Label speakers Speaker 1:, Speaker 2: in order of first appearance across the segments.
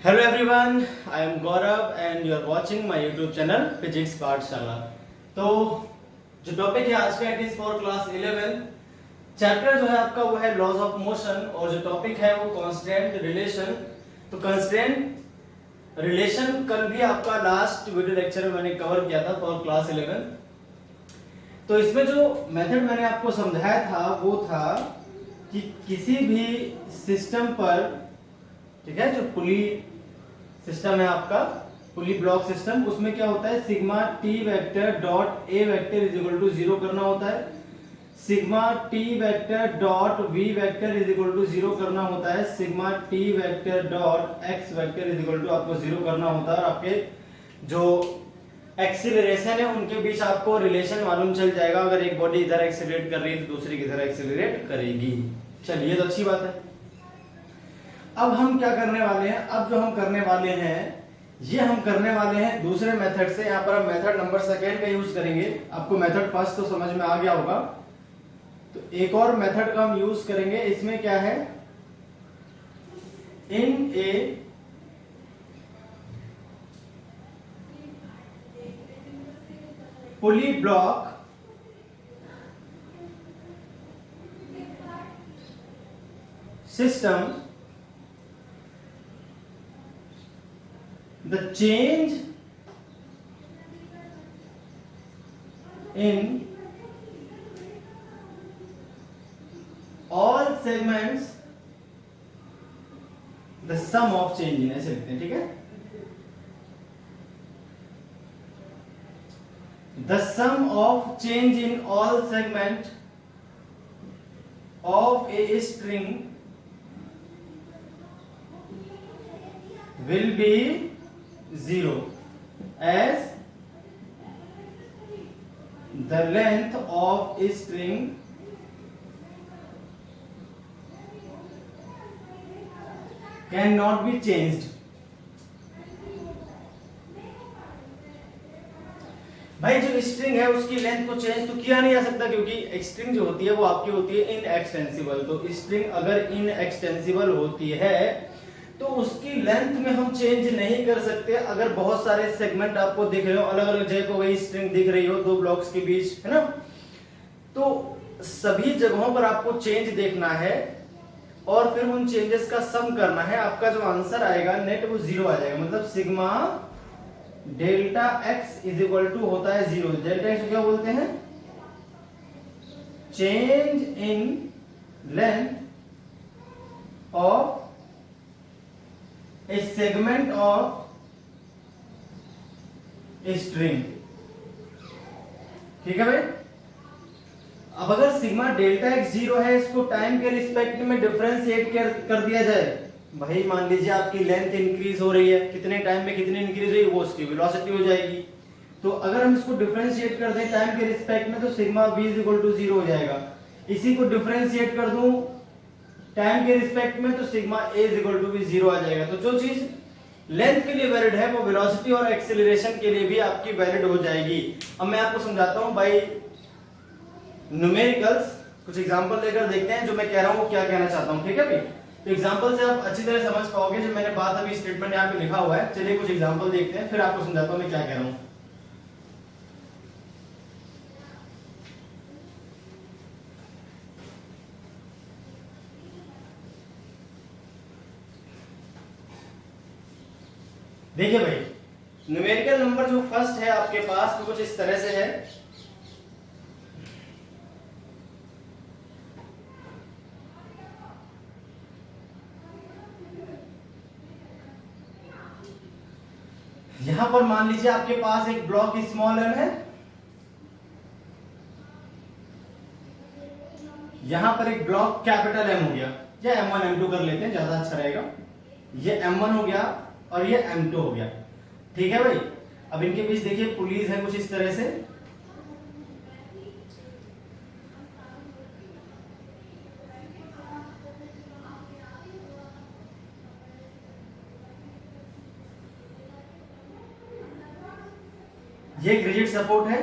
Speaker 1: Hello everyone, I am Gaurav and you are watching my YouTube channel Physics पाठशाला। तो जो topic है आज का it is for class 11। Chapter जो है आपका वो है लॉज ऑफ मोशन और जो टॉपिक है वो कांस्टेंट रिलेशन। तो कांस्टेंट रिलेशन कल भी आपका लास्ट वीडियो लेक्चर में मैंने कवर किया था फॉर क्लास 11। तो इसमें जो मेथड मैंने आपको समझाया था वो था कि किसी भी सिस्टम पर, ठीक है, जो पुली सिस्टम है आपका पुली ब्लॉक सिस्टम, उसमें क्या होता है sigma t vector dot a vector is equal to 0 करना होता है, sigma t vector dot v vector is equal to 0 करना होता है, sigma t vector dot x vector is equal to आपको 0 करना होता है और आपके जो एक्सीलरेशन है उनके बीच आपको रिलेशन मालूम चल जाएगा। अगर एक बॉडी इधर एक्सीलरेट कर रही है तो दूसरी किधर एक्सीलरेट करेगी। चलिए तो अच्छी बात है। अब हम क्या करने वाले हैं, अब जो हम करने वाले हैं ये हम करने वाले हैं दूसरे मेथड से। यहां पर हम मेथड नंबर सेकेंड का यूज करेंगे। आपको मेथड फर्स्ट तो समझ में आ गया होगा, तो एक और मेथड का हम यूज करेंगे। इसमें क्या है, in a pulley block system the change in all segments the sum of change in, ऐसे लिखते हैं, ठीक है। The sum of change in all segment of a string will be 0 as the length of a string cannot be changed। भाई जो string है उसकी length को चेंज तो किया नहीं जा सकता, क्योंकि स्ट्रिंग जो होती है वो आपकी होती है इनएक्सटेंसिबल। तो स्ट्रिंग अगर इनएक्सटेंसिबल होती है तो उसकी लेंथ में हम चेंज नहीं कर सकते। अगर बहुत सारे सेगमेंट आपको दिख रहे हो, अलग अलग जगह को वही स्ट्रिंग दिख रही हो दो ब्लॉक्स के बीच, है ना, तो सभी जगहों पर आपको चेंज देखना है और फिर उन चेंजेस का सम करना है। आपका जो आंसर आएगा नेट वो 0 आ जाएगा। मतलब sigma delta x is equal to होता है 0। डेल्टा एक्स क्या बोलते हैं, change in length of a segment of a string। ठीक है भाई। अब अगर सिग्मा डेल्टा एक्स 0 है, इसको टाइम के रिस्पेक्ट में डिफरेंशिएट कर दिया जाए। भाई मान लीजिए आपकी लेंथ इंक्रीज हो रही है, कितने टाइम में कितनी इंक्रीज हुई वो उसकी वेलोसिटी हो जाएगी। तो अगर हम इसको डिफरेंशिएट कर दें टाइम के रिस्पेक्ट में तो sigma v is equal to 0 हो जाएगा। इसी को डिफरेंशिएट कर दूं टाइम के रिस्पेक्ट में तो sigma a is equal to भी 0 आ जाएगा। तो जो चीज लेंथ के लिए वैलिड है वो वेलोसिटी और एक्सेलरेशन के लिए भी आपकी वैलिड हो जाएगी। अब मैं आपको समझाता हूं बाय न्यूमेरिकल्स, कुछ एग्जांपल लेकर देखते हैं जो मैं कह रहा हूं वो क्या कहना चाहता हूं। ठीक है भाई, तो एग्जांपल से आप अच्छी तरह समझ पाओगे जो मैंने बात अभी स्टेटमेंट यहां पे लिखा हुआ है। चलिए कुछ एग्जांपल देखते हैं फिर आपको समझाता हूं मैं क्या कह रहा हूं। देखिए भाई, न्यूमेरिकल नंबर जो फर्स्ट है आपके पास वो कुछ इस तरह से है। यहां पर मान लीजिए आपके पास एक ब्लॉक स्मॉल m है, यहां पर एक ब्लॉक कैपिटल M हो गया, या M1 M2 कर लेते हैं ज्यादा अच्छा रहेगा। ये M1 हो गया और ये M2 हो गया। ठीक है भाई। अब इनके बीच देखिए पुलीज है कुछ इस तरह से। ये एक रिजिड सपोर्ट है,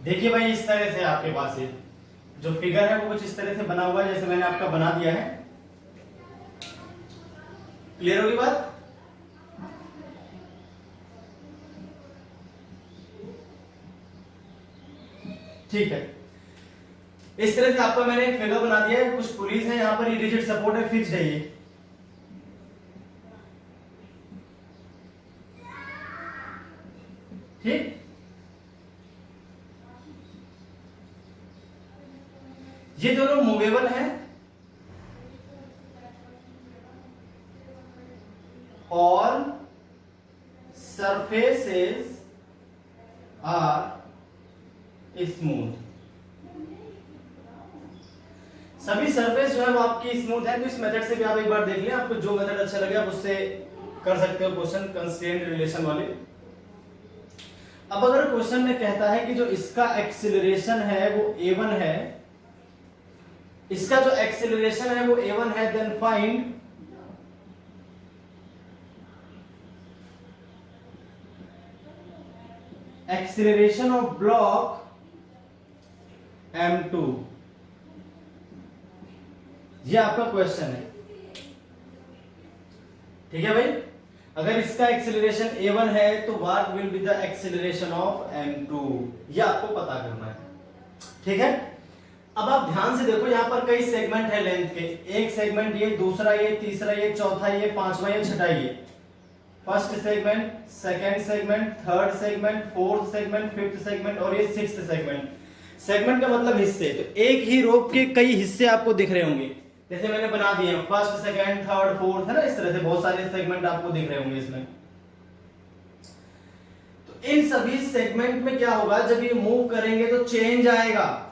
Speaker 1: देखिए भाई इस तरह से आपके पास है जो फिगर है वो कुछ इस तरह से बना हुआ है जैसे मैंने आपका बना दिया है। क्लियर होगी बात? ठीक है, इस तरह से आपका मैंने एक फिगर बना दिया है, कुछ पुलिस है यहां पर, ये रिजिड सपोर्ट है, फिक्स्ड है ये। ठीक, ये दोनों मूवेबल हैं और सरफेसेस आर स्मूथ। सभी सरफेस जो है वो आपकी स्मूथ है। तो इस मेथड से भी आप एक बार देख लें, आपको जो मेथड अच्छा लगे आप उससे कर सकते हो क्वेश्चन कंस्ट्रेंट रिलेशन वाले। अब अगर क्वेश्चन में कहता है कि जो इसका एक्सीलरेशन है वो a1 है, इसका जो एक्सीलरेशन है वो a1 है, then find acceleration of block m2। ये आपका क्वेश्चन है। ठीक है भाई, अगर इसका एक्सीलरेशन a1 है तो what will be the acceleration of m2, ये आपको पता करना है। ठीक है, अब आप ध्यान से देखो, यहां पर कई सेगमेंट है लेंथ के, एक सेगमेंट ये, दूसरा ये, तीसरा ये, चौथा ये, पांचवा ये, छठा ये। First segment, second segment, third segment, fourth segment, fifth segment और ये सिक्स्थ सेगमेंट। सेगमेंट का मतलब हिस्से, तो एक ही रोप के कई हिस्से आपको दिख रहे होंगे, जैसे मैंने बना दिए हैं फर्स्ट, सेकंड, थर्ड, फोर्थ, है ना, इस तरह से बहुत सारे सेगमेंट आपको दिख रहे होंगे इसमें। तो इन सभी सेगमेंट में क्या होगा, जब ये मूव करेंगे तो चेंज आएगा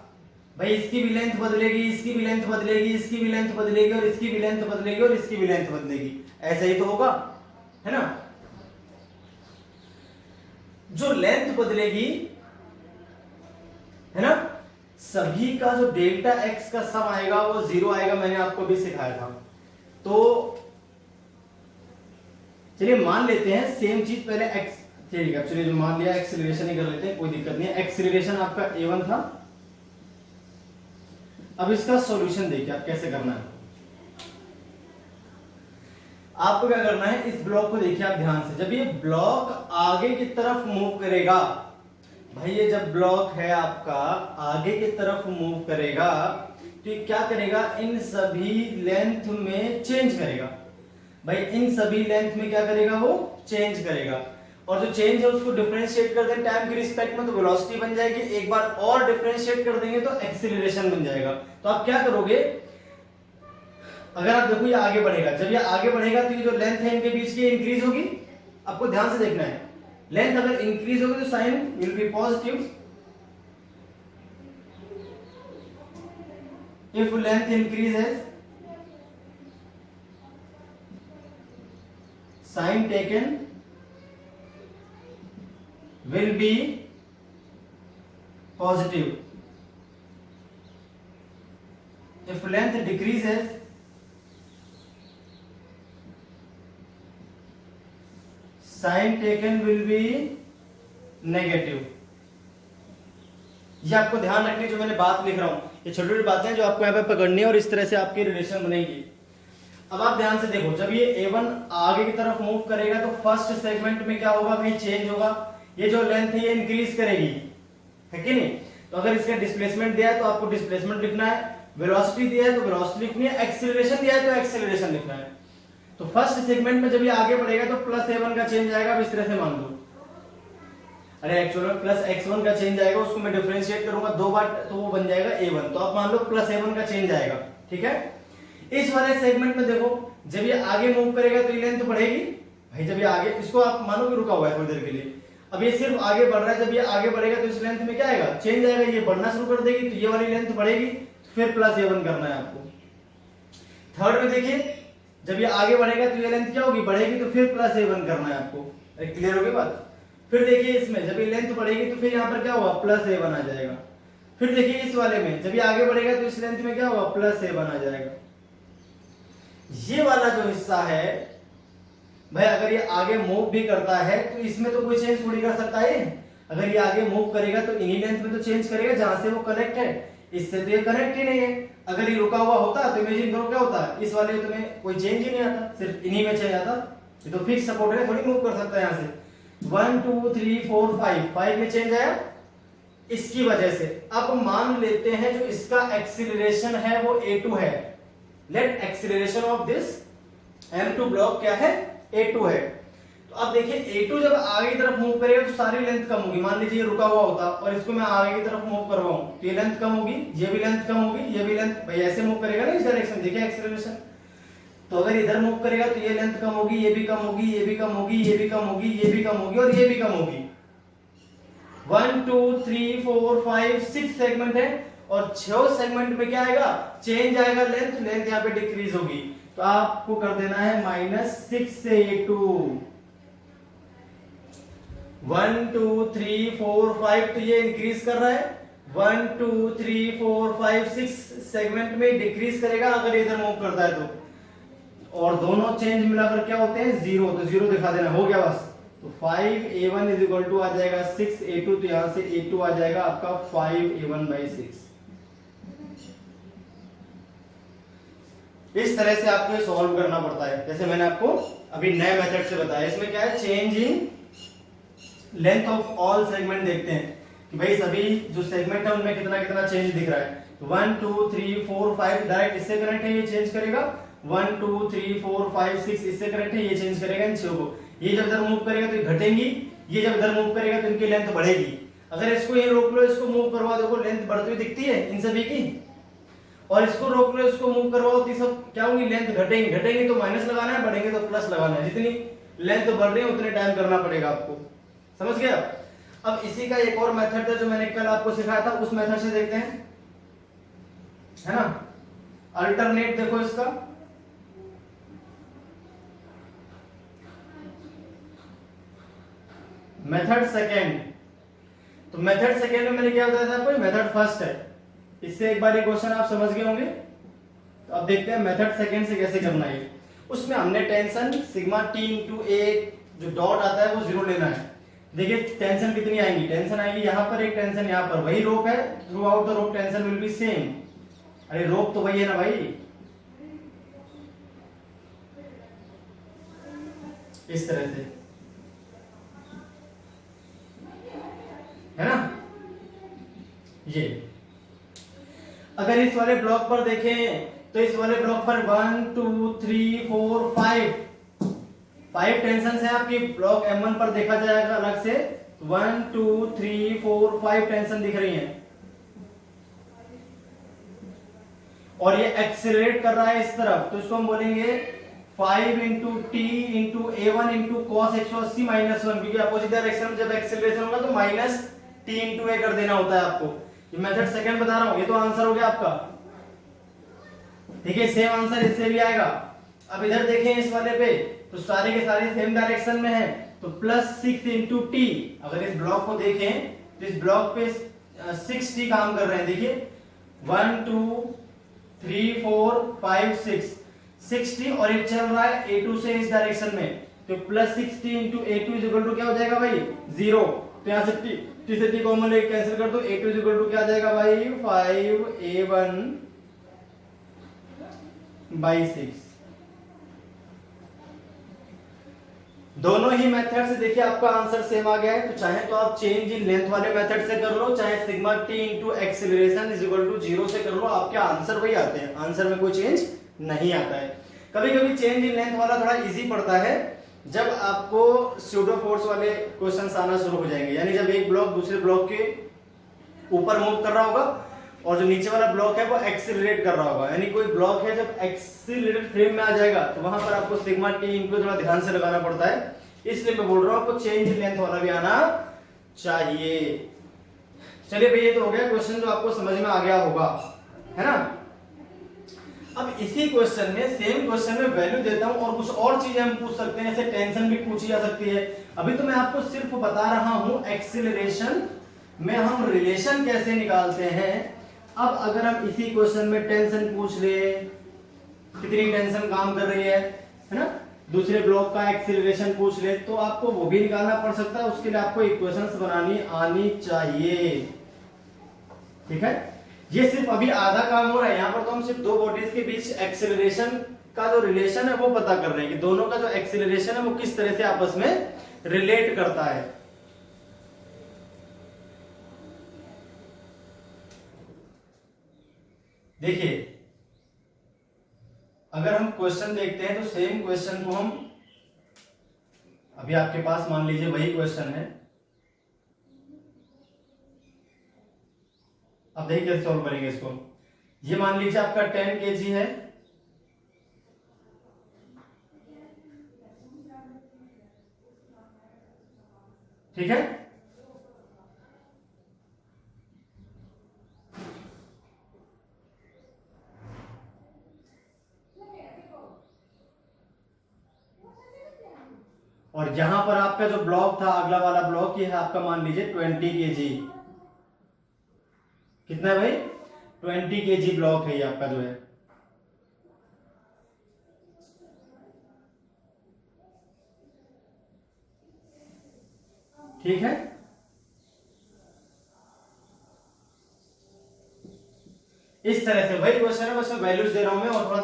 Speaker 1: भाई, इसकी भी लेंथ बदलेगी, इसकी भी लेंथ बदलेगी, इसकी भी लेंथ बदलेगी और इसकी भी लेंथ बदलेगी और इसकी भी लेंथ बदलेगी, ऐसे ही तो होगा, है ना। जो लेंथ बदलेगी, है ना, सभी का जो डेल्टा एक्स का सम आएगा वो 0 आएगा, मैंने आपको भी सिखाया था। तो चलिए मान लेते हैं सेम चीज पहले एक्स, ठीक है चलिए मान लिया, एक्सीलरेशन ही कर लेते हैं, कोई दिक्कत नहीं है। एक्सीलरेशन आपका a1 था। अब इसका सॉल्यूशन देखिए आप कैसे करना है। आपको क्या करना है, इस ब्लॉक को देखिए आप ध्यान से, जब ये ब्लॉक आगे की तरफ मूव करेगा, भाई ये जब ब्लॉक है आपका आगे की तरफ मूव करेगा तो ये क्या करेगा, इन सभी लेंथ में चेंज करेगा। भाई इन सभी लेंथ में क्या करेगा, वो चेंज करेगा, और जो चेंज है उसको डिफरेंशिएट कर दें टाइम के रिस्पेक्ट में तो वेलोसिटी बन जाएगी, एक बार और डिफरेंशिएट कर देंगे तो एक्सीलरेशन बन जाएगा। तो आप क्या करोगे, अगर आप देखो ये आगे बढ़ेगा, जब ये आगे बढ़ेगा तो ये जो लेंथ है इनके बीच की इंक्रीज होगी। आपको ध्यान से देखना है, लेंथ अगर इंक्रीज होगी तो sign will be positive, if length increases sign taken will be positive, if length decreases sign taken will be negative। ये आपको ध्यान रखनी, जो मैंने बात लिख रहा हूं ये छोटी छोटी बातें जो आपको यहाँ पे पकड़नी है और इस तरह से आपकी रिलेशन बनेगी। अब आप ध्यान से देखो, जब ये a1 आगे की तरफ मूव करेगा तो फर्स्ट सेगमेंट में क्या होगा भाई, चेंज होगा, ये जो लेंथ है ये इंक्रीज करेगी, है कि नहीं। तो अगर इसका डिस्प्लेसमेंट दिया है तो आपको डिस्प्लेसमेंट लिखना है, वेलोसिटी दिया है तो वेलोसिटी लिखनी है, एक्सीलरेशन दिया है तो एक्सीलरेशन लिखना है। तो फर्स्ट सेगमेंट में जब ये आगे बढ़ेगा तो प्लस a1 का चेंज आएगा, अब इस तरह से मान लो, अरे एक्चुअली प्लस x1 का चेंज आएगा, उसको मैं डिफरेंशिएट करूंगा दो बार तो वो बन जाएगा a1, तो आप मान लो प्लस a1 का चेंज आएगा। ठीक है, इस वाले सेगमेंट में देखो जब ये आगे मूव करेगा तो ये लेंथ बढ़ेगी भाई, जब ये आगे, इसको आप मानो कि रुका हुआ है थोड़ी देर के लिए, अब ये सिर्फ आगे बढ़ रहा है, जब ये आगे बढ़ेगा तो इस लेंथ में क्या आएगा, चेंज आएगा, ये बढ़ना शुरू कर देगी तो ये वाली लेंथ बढ़ेगी, फिर प्लस a1 करना है आपको। थर्ड में देखिए जब ये आगे बढ़ेगा तो ये लेंथ क्या होगी, बढ़ेगी, तो फिर प्लस a1 करना है आपको। क्लियर होगी बात। फिर देखिए इसमें जब ये लेंथ बढ़ेगी तो फिर यहाँ पर क्या होगा, प्लस a1 आ जाएगा। फिर देखिए इस वाले में जब ये आगे बढ़ेगा तो इस लेंथ में क्या होगा, प्लस a1 आ जाएगा। ये वाला जो हिस्सा है भाई अगर ये आगे मूव भी करता है तो इसमें तो कोई चेंज थोड़ी कर सकता है, अगर ये आगे मूव करेगा तो इन्हीं लेंथ में तो चेंज करेगा जहां से वो कनेक्ट है, इससे तो ये कनेक्ट ही नहीं है। अगर ये रुका हुआ होता तो इमेजिन करो क्या होता, इस वाले में कोई चेंज ही नहीं आता, सिर्फ इन्हीं में चेंज आता। ये तो फिक्स सपोर्ट है, थोड़ी मूव कर सकता है यहाँ से। 1 2 3 4 5 में चेंज आया इसकी वजह से। अब मान लेते हैं जो इसका एक्सीलरेशन है वो a2 है। Let acceleration of this m2 block क्या है, a2 है। तो अब देखिए a2 जब आगे की तरफ मूव करेगा तो सारी लेंथ कम होगी। मान लीजिए ये रुका हुआ होता और इसको मैं आगे की तरफ मूव करवाऊं तो ये लेंथ कम होगी, ये भी लेंथ कम होगी, ये भी लेंथ, भाई ऐसे मूव करेगा ना इस डायरेक्शन, देखिए एक्सीलरेशन। तो अगर इधर मूव करेगा तो ये लेंथ कम होगी, ये भी कम होगी, ये भी कम होगी, ये भी कम होगी, ये भी कम होगी और ये भी कम होगी। 1 2 3 4 5 6 सेगमेंट है और 6 सेगमेंट में क्या आएगा, चेंज आएगा, लेंथ यहाँ पे डिक्रीज होगी। तो आपको कर देना है -6 से a2। 1 2 3 4 5 तो ये इंक्रीज कर रहा है, 1 2 3 4 5 6 सेगमेंट में डिक्रीज करेगा अगर इधर मूव करता है तो। और दोनों चेंज मिलाकर क्या होते हैं, 0। तो 0 दिखा देना, हो गया बस। तो 5a1 इज इक्वल टू आ जाएगा 6a2, तो यहां से a2 आ जाएगा आपका 5a1/6। इस तरह से आपको सॉल्व करना पड़ता है, जैसे मैंने आपको अभी नए मेथड से बताया। इसमें क्या है, change in length of all segment देखते हैं कि भाई सभी जो सेगमेंट है उनमें कितना कितना चेंज दिख रहा है। तो 1 2 3 4 5 डायरेक्ट इससे कनेक्ट है, ये चेंज करेगा। 1 2 3 4 5 6 इससे कनेक्ट है, ये चेंज करेगा इन 6 को। ये जब इधर मूव करेगा तो ये घटेंगी, ये जब इधर मूव करेगा तो इनकी लेंथ बढ़ेगी। अगर इसको ये रोक लो, इसको मूव करवा दो, लेंथ बढ़ती हुई दिखती है इन सभी की। और इसको रोक लो, इसको मूव करवाओ तो सब क्या होंगी, लेंथ घटेंगी। घटेंगी तो माइनस लगाना है, बढ़ेंगे तो प्लस लगाना है। जितनी लेंथ बढ़ रही है उतने टाइम करना पड़ेगा आपको, समझ गया। अब इसी का एक और मेथड था जो मैंने कल आपको सिखाया था, उस मेथड से देखते हैं, है ना। अल्टरनेट देखो इसका, मेथड सेकेंड। तो मेथड सेकेंड में मैंने क्या बताया था आपको, मेथड फर्स्ट है। इससे एक बार ये क्वेश्चन आप समझ गए होंगे। तो अब देखते हैं मेथड सेकेंड से कैसे करना है। उसमें हमने टेंशन सिग्मा t इंटू ए जो डॉट आता है वो 0 लेना है। देखिए टेंशन कितनी आएंगी, टेंशन आएगी यहाँ पर एक, टेंशन यहाँ पर, वही रोप है, through out the rope tension will be same. अरे रोप तो वही है ना भाई, इस तरह से, है ना। ये अगर इस वाले ब्लॉक पर देखें तो इस वाले ब्लॉक पर 1 2 3 4 5 टेंशन है आपकी। ब्लॉक M1 पर देखा जाएगा अलग से 1 2 3 4 5 टेंशन दिख रही हैं और ये एक्सेलरेट कर रहा है इस तरफ। तो इसको हम बोलेंगे 5 into T into a1 into cos 180 -1, क्योंकि अपोजिट डायरेक्शन में जब एक्सेलरेशन होगा तो माइनस टी इंटू ए कर देना होता है आपको। ये मेथड सेकंड बता रहा हूं, ये तो आंसर हो गया आपका। ठीक है, सेम आंसर इससे भी आएगा। अब इधर देखें इस वाले पे तो सारे के सारे सेम डायरेक्शन में है, तो +6 इंटू टी। अगर इस ब्लॉक को देखें तो इस ब्लॉक पे 6t काम कर रहे हैं। देखिए 1 2 3 4 5 6t और एक चल रहा है a2 से इस डायरेक्शन में, तो +6t into a2 is equal to क्या हो जाएगा भाई, 0। तो यहाँ से t से t कॉमन लेके कैंसिल कर दो, a2 इज इक्वल टू क्या आ जाएगा भाई, 5a1/6। दोनों ही मेथड से देखिए आपका आंसर सेम आ गया है। तो चाहे तो आप चेंज इन लेंथ वाले मेथड से कर लो, चाहे sigma t into acceleration is equal to 0 से कर लो, आपके आंसर वही आते हैं, आंसर में कोई चेंज नहीं आता है। कभी कभी चेंज इन लेंथ वाला थोड़ा इजी पड़ता है जब आपको स्यूडो फोर्स वाले क्वेश्चंस आना शुरू हो जाएंगे, यानी जब एक ब्लॉक दूसरे ब्लॉक के ऊपर मूव कर रहा होगा और जो नीचे वाला ब्लॉक है वो एक्सीलरेट कर रहा होगा। यानी कोई ब्लॉक है जब एक्सीलरेटेड फ्रेम में आ जाएगा तो वहां पर आपको सिग्मा टी इनको थोड़ा ध्यान से लगाना पड़ता है, इसलिए मैं बोल रहा हूं आपको चेंज इन लेंथ वाला भी आना चाहिए। चलिए भाई, ये तो हो गया क्वेश्चन जो आपको समझ में आ गया होगा, है ना। अब इसी क्वेश्चन में, सेम क्वेश्चन में वैल्यू देता हूं और कुछ और चीजें हम पूछ सकते हैं, जैसे टेंशन भी पूछी जा सकती है। अभी तो मैं आपको सिर्फ बता रहा हूं एक्सीलरेशन में हम रिलेशन कैसे निकालते हैं। अब अगर हम इसी क्वेश्चन में टेंशन पूछ ले, कितनी टेंशन काम कर रही है ना, दूसरे ब्लॉक का एक्सीलरेशन पूछ ले तो आपको वो भी निकालना पड़ सकता है, उसके लिए आपको इक्वेशंस बनानी आनी चाहिए। ठीक है, ये सिर्फ अभी आधा काम हो रहा है। यहाँ पर तो हम सिर्फ दो बॉडीज के बीच एक्सीलरेशन का जो रिलेशन है वो पता कर रहे हैं कि दोनों का जो एक्सीलरेशन है वो किस तरह से आपस में रिलेट करता है। देखिए, अगर हम क्वेश्चन देखते हैं तो सेम क्वेश्चन को हम अभी आपके पास मान लीजिए वही क्वेश्चन है, अब देखिए कैसे सॉल्व करेंगे इसको। ये मान लीजिए आपका 10 kg है, ठीक है। और यहां पर आपका जो ब्लॉक था, अगला वाला ब्लॉक, ये है आपका मान लीजिए 20 kg। कितना है भाई? 20 kg ब्लॉक है ये आपका जो है। ठीक है, इस तरह से वही क्वेश्चन है, बस मैं वैल्यूज दे रहा हूं मैं और थोड़ा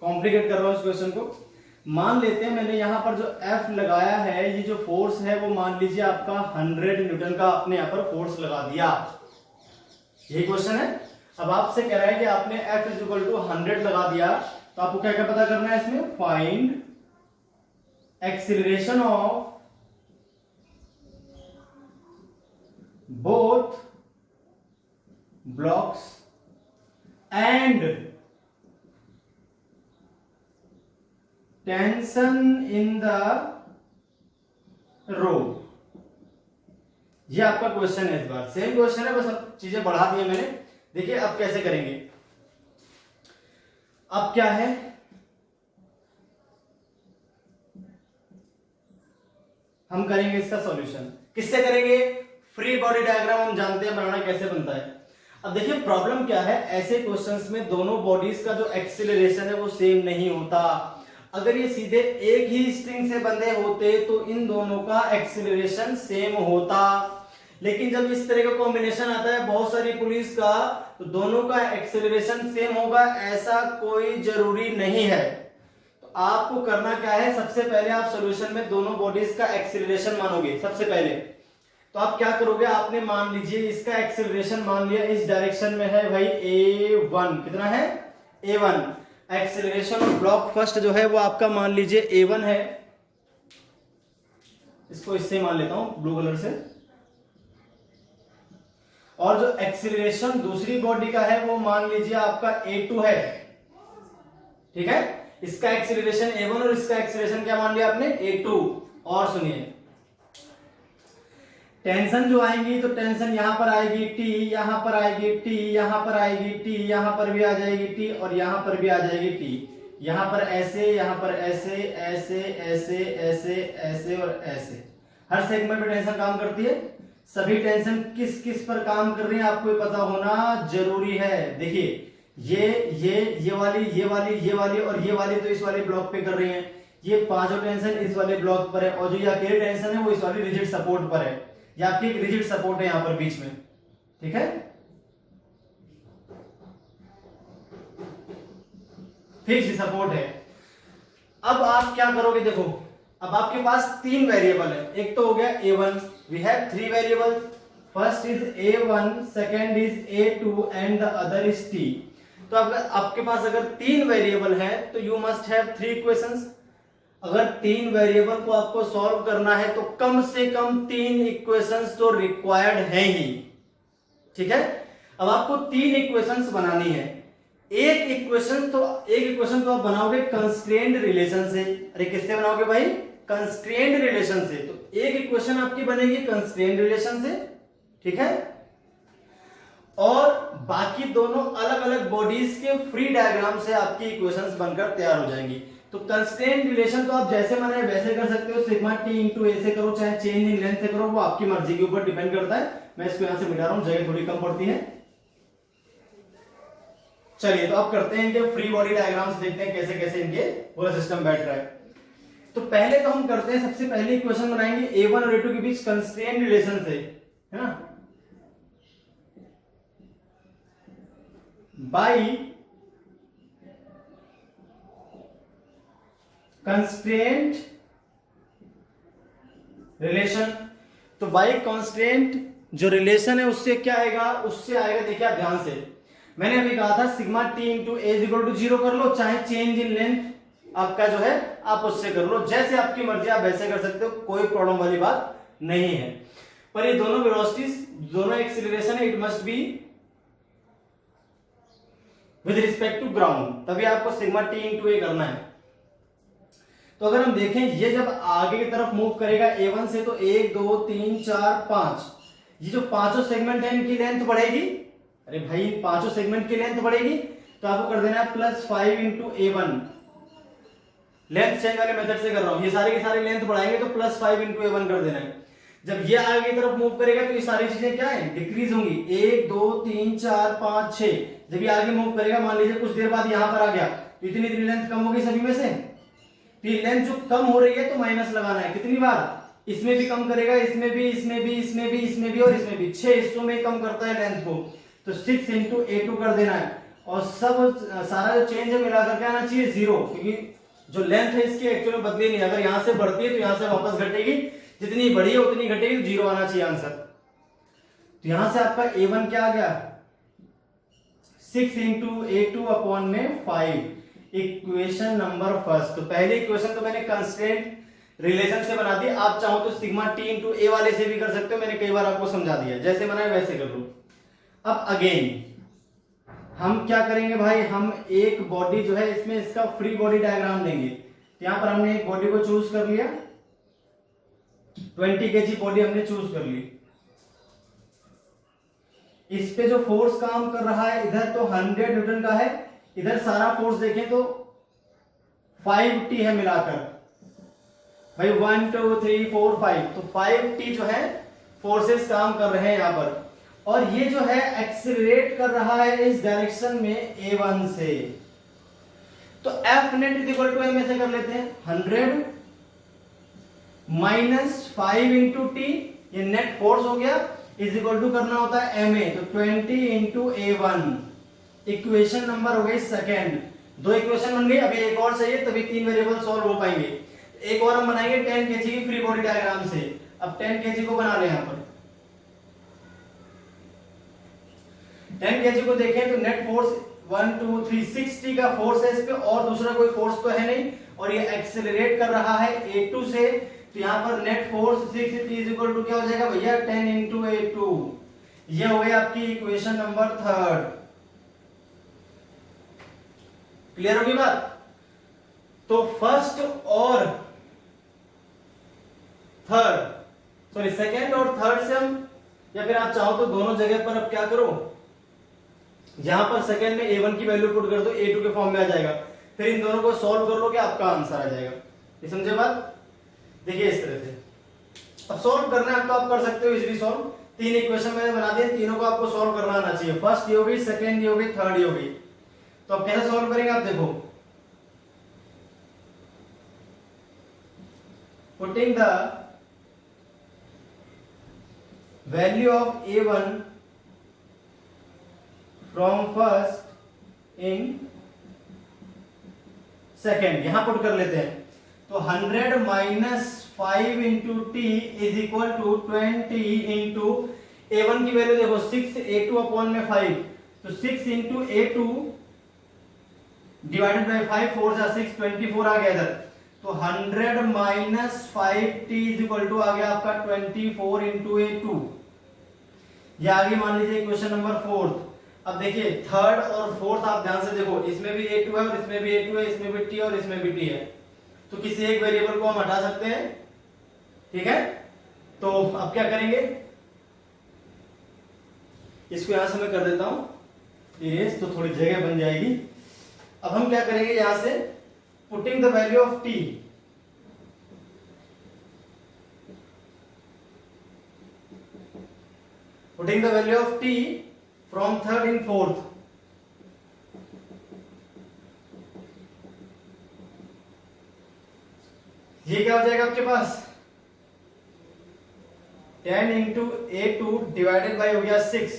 Speaker 1: कॉम्प्लिकेट कर रहा हूं इस क्वेश्चन को। मान लेते हैं मैंने यहां पर जो F लगाया है, ये जो फोर्स है वो मान लीजिए आपका 100 न्यूटन का आपने यहां पर फोर्स लगा दिया। यही क्वेश्चन है। अब आपसे कह रहा है कि आपने F इज इक्वल टू 100 लगा दिया, तो आपको क्या क्या पता करना है इसमें? Find acceleration of both blocks and tension in the rope. ये आपका क्वेश्चन है, इस बार सेम क्वेश्चन है, बस अब चीजें बढ़ा दी है मैंने। देखिए अब कैसे करेंगे। अब क्या है, हम करेंगे इसका सॉल्यूशन। किससे करेंगे? फ्री बॉडी डायग्राम हम जानते हैं बनाना कैसे बनता है। अब देखिए प्रॉब्लम क्या है, ऐसे क्वेश्चंस में दोनों बॉडीज का जो एक्सीलरेशन है वो सेम नहीं होता। अगर ये सीधे एक ही स्ट्रिंग से बंधे होते तो इन दोनों का एक्सीलरेशन सेम होता, लेकिन जब इस तरह का कॉम्बिनेशन आता है बहुत सारी पुलिस का, तो दोनों का एक्सीलरेशन सेम होगा ऐसा कोई जरूरी नहीं है। तो आपको करना क्या है, सबसे पहले आप सॉल्यूशन में दोनों बॉडीज का एक्सीलरेशन मानोगे सबसे पहले। तो आप क्या करोगे, आपने मान लीजिए इसका एक्सीलरेशन मान लिया इस डायरेक्शन में है भाई a1। कितना है? a1। Acceleration of block first जो है वो आपका मान लीजिए a1 है। इसको इससे मान लेता हूं ब्लू कलर से। और जो एक्सीलरेशन दूसरी बॉडी का है वो मान लीजिए आपका a2 है। ठीक है, इसका एक्सीलरेशन a1 और इसका एक्सीलरेशन क्या मान लिया आपने? a2। और सुनिए, टेंशन जो आएंगी तो टेंशन यहां पर आएगी T, यहां पर आएगी T, यहां पर आएगी T, यहां पर भी आ जाएगी T और यहां पर भी आ जाएगी T। यहां पर ऐसे, यहां पर ऐसे, ऐसे ऐसे ऐसे ऐसे और ऐसे। हर सेगमेंट में टेंशन काम करती है। सभी टेंशन किस किस पर काम कर रही है आपको पता होना जरूरी है। देखिए ये वाली, ये वाली, ये वाली और ये वाली तो इस वाले ब्लॉक पे कर रही है। ये पांचों टेंशन इस वाले ब्लॉक पर है और जो ये अकेले टेंशन है वो इस वाली रिजिड सपोर्ट पर है। ये आपकी एक रिजिड सपोर्ट है यहां पर बीच में। ठीक है, फिक्स्ड सपोर्ट है। अब आप क्या करोगे, देखो अब आपके पास तीन वेरिएबल है। एक तो हो गया a1, we have three variable. First is a1, second is a2 and the other is t। तो अगर आपके पास अगर तीन वेरिएबल है तो you must have three equations. अगर तीन वेरिएबल को आपको सॉल्व करना है तो कम से कम तीन इक्वेशंस तो रिक्वायर्ड है ही। ठीक है, अब आपको तीन इक्वेशंस बनानी है। एक इक्वेशन तो आप बनाओगे कंस्ट्रेंड रिलेशन से। अरे किससे बनाओगे भाई? कंस्ट्रेंड रिलेशन से। तो एक इक्वेशन आपकी बनेगी कंस्ट्रेंड रिलेशन से। ठीक है, और बाकी दोनों अलग अलग बॉडीज के फ्री डायग्राम से आपकी इक्वेशंस बनकर तैयार हो जाएंगी। तो कंस्ट्रेंट रिलेशन तो आप जैसे बनाए वैसे कर सकते हो, सिग्मा टी इंटू ए से करो चाहे चेंज इन लेंथ से करो, वो आपकी मर्जी के ऊपर डिपेंड करता है। मैं इसको यहां से मिटा रहा हूं, जगह थोड़ी कम पड़ती है। चलिए तो अब करते हैं इनके फ्री बॉडी डायग्राम्स, देखते हैं कैसे कैसे इनके पूरा सिस्टम बैठ रहा है। तो पहले तो हम करते हैं, सबसे पहले इक्वेशन बनाएंगे A1 और A2 के बीच कंस्ट्रेंट रिलेशन से, है ना, बाई कंस्ट्रेंट रिलेशन। तो बाई कांस्टेंट जो रिलेशन है उससे क्या आएगा, उससे आएगा, देखिए आप ध्यान से, मैंने अभी कहा था sigma t into a is equal to 0 कर लो, चाहे चेंज इन लेंथ आपका जो है आप उससे कर लो, जैसे आपकी मर्जी आप वैसे कर सकते हो, कोई प्रॉब्लम वाली बात नहीं है। पर ये दोनों वेलोसिटीज, दोनों एक्सीलरेशन है, it must be with respect to ground, तभी आपको सिग्मा टी इंटू ए करना है। तो अगर हम देखें ये जब आगे की तरफ मूव करेगा A1 से, तो 1 2 3 4 5, ये जो पांचों सेगमेंट है इनकी लेंथ बढ़ेगी, अरे भाई इन पांचों सेगमेंट की लेंथ बढ़ेगी, तो आपको कर देना है +5 इंटू A1, लेंथ चेंज वाले मेथड से कर रहा हूं, ये सारी की सारी लेंथ बढ़ाएंगे तो +5 इंटू A1 कर देना है। जब ये आगे की तरफ मूव करेगा तो ये सारी चीजें क्या है, डिक्रीज होंगी, 1 2 3 4 5 6, जब ये आगे मूव करेगा, मान लीजिए कुछ देर बाद यहां पर आ गया, तो इतनी इतनी लेंथ कम होगी सभी में से, लेंथ जो कम हो रही है तो माइनस लगाना है, कितनी बार, इसमें भी कम करेगा, इसमें भी, इसमें भी, इसमें भी, इसमें भी और इसमें भी, 6 हिस्सों में कम करता है लेंथ को, तो 6 इंटू A2 कर देना है, और सब सारा जो चेंज है मिला करके आना चाहिए 0, क्योंकि जो लेंथ है इसकी एक्चुअली में बदली नहीं, अगर यहां से बढ़ती है तो यहां से वापस घटेगी, जितनी बड़ी है उतनी घटेगी, 0 आना चाहिए आंसर। तो यहां से आपका A1 क्या आ गया, 6 इंटू A2 अपॉन में 5, इक्वेशन नंबर फर्स्ट। तो पहली इक्वेशन तो मैंने कंस्ट्रेंट रिलेशन से बना दी, आप चाहो तो सिग्मा टी इंटू ए वाले से भी कर सकते हो, मैंने कई बार आपको समझा दिया, जैसे बनाए वैसे कर लो। अब अगेन हम क्या करेंगे भाई, हम एक बॉडी जो है इसमें इसका फ्री बॉडी डायग्राम लेंगे, यहां पर हमने एक बॉडी को चूज कर लिया, 20 kg बॉडी हमने चूज कर ली, इस पे जो फोर्स काम कर रहा है इधर तो 100 न्यूटन का है, इधर सारा फोर्स देखें तो 5T है मिलाकर, भाई 1 2 3 4 5, तो 5T जो है फोर्सेस काम कर रहे हैं यहां पर, और ये जो है एक्सीलरेट कर रहा है इस डायरेक्शन में A1 से, तो F net is equal to M ऐसे कर लेते हैं, 100 माइनस 5 इंटू टी, ये नेट फोर्स हो गया, इज इक्वल टू करना होता है MA, तो 20 इंटू A1, इक्वेशन नंबर हो गई सेकेंड, दो इक्वेशन बन गई, अभी एक और चाहिए तभी 3 वेरिएबल सॉल्व हो पाएंगे। एक और हम बनाएंगे 10 kg की फ्री बॉडी डायग्राम से, अब 10 kg को बना ले, यहां पर 10 kg को देखें तो नेट फोर्स 1 2 3 6T का फोर्स है इस पे, और दूसरा कोई फोर्स तो है नहीं, और ये एक्सेलरेट कर रहा है A2 से, तो यहां पर net force 6T is equal to क्या हो जाएगा भैया, 10 इंटू A2, ये हो गई आपकी इक्वेशन नंबर थर्ड। क्लियर होगी बात? तो फर्स्ट और थर्ड, सॉरी सेकेंड और थर्ड से हम, या फिर आप चाहो तो दोनों जगह पर अब क्या करो, यहां पर सेकेंड में A1 की वैल्यू पुट कर दो, A2 के फॉर्म में आ जाएगा, फिर इन दोनों को सॉल्व कर लो कि आपका आंसर आ जाएगा। ये समझे बात? देखिए इस तरह से अब सॉल्व करना है तो आप कर सकते हो इजीली सॉल्व, तीन इक्वेशन मैंने बना दिए, तीनों को आपको सॉल्व करना आना चाहिए, फर्स्ट ये हो गई, सेकेंड ये हो गई, थर्ड ये हो गई। तो अब कैसे सॉल्व करेंगे आप देखो, putting the value of A1 from first in second, यहां पुट कर लेते हैं, तो 100 minus 5 into t is equal to 20 into A1 की वैल्यू देखो 6, A2 अपॉन में 5, तो 6 इंटू A2 डिवाइडेड बाई 5, 4 जा 6, 24 आ गया इधर, तो 100 minus 5T is equal to आ गया आपका 24 इंटू A2, ये आगे मान लीजिए इक्वेशन नंबर फोर्थ। अब देखिए थर्ड और फोर्थ आप ध्यान से देखो, इसमें भी A2 है और इसमें भी A2 है, इसमें भी T और इसमें भी T है, तो किसी एक वेरिएबल को हम हटा सकते हैं, ठीक है। तो अब क्या करेंगे, इसको यहां से मैं कर देता हूं इरेज, तो थोड़ी जगह बन जाएगी। अब हम क्या करेंगे, यहां से putting the value of T, putting the value of T from third in fourth, ये क्या हो जाएगा आपके पास 10 इंटू A2 डिवाइडेड बाई हो गया 6।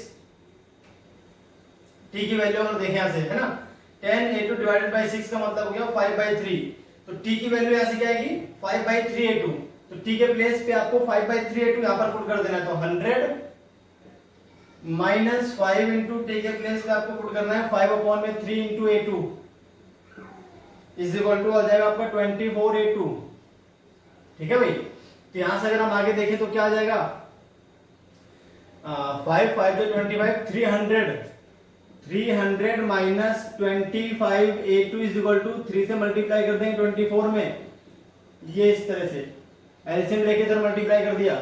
Speaker 1: टी की वैल्यू अगर देखें यहां से है ना 10 A2 डिवाइडेड बाई 6 का मतलब हो गया 5/3। तो टी की वैल्यू यहां से क्या आएगी 5/3 A2। तो टी के प्लेस पे आपको 5/3 A2 यहां पर पुट कर देना है। तो 100 माइनस 5 इंटू टी के प्लेस पे आपको पुट करना है 5/3 into A2 is equal to आ जाएगा आपका 24 A2। ठीक है भाई। तो यहां से अगर हम आगे देखें तो क्या आ जाएगा 5 5 तो 25 300 minus 25 A2 is equal to 3 से मल्टीप्लाई कर देंगे 24 में। ये इस तरह से एलसीएम लेके इधर मल्टीप्लाई कर दिया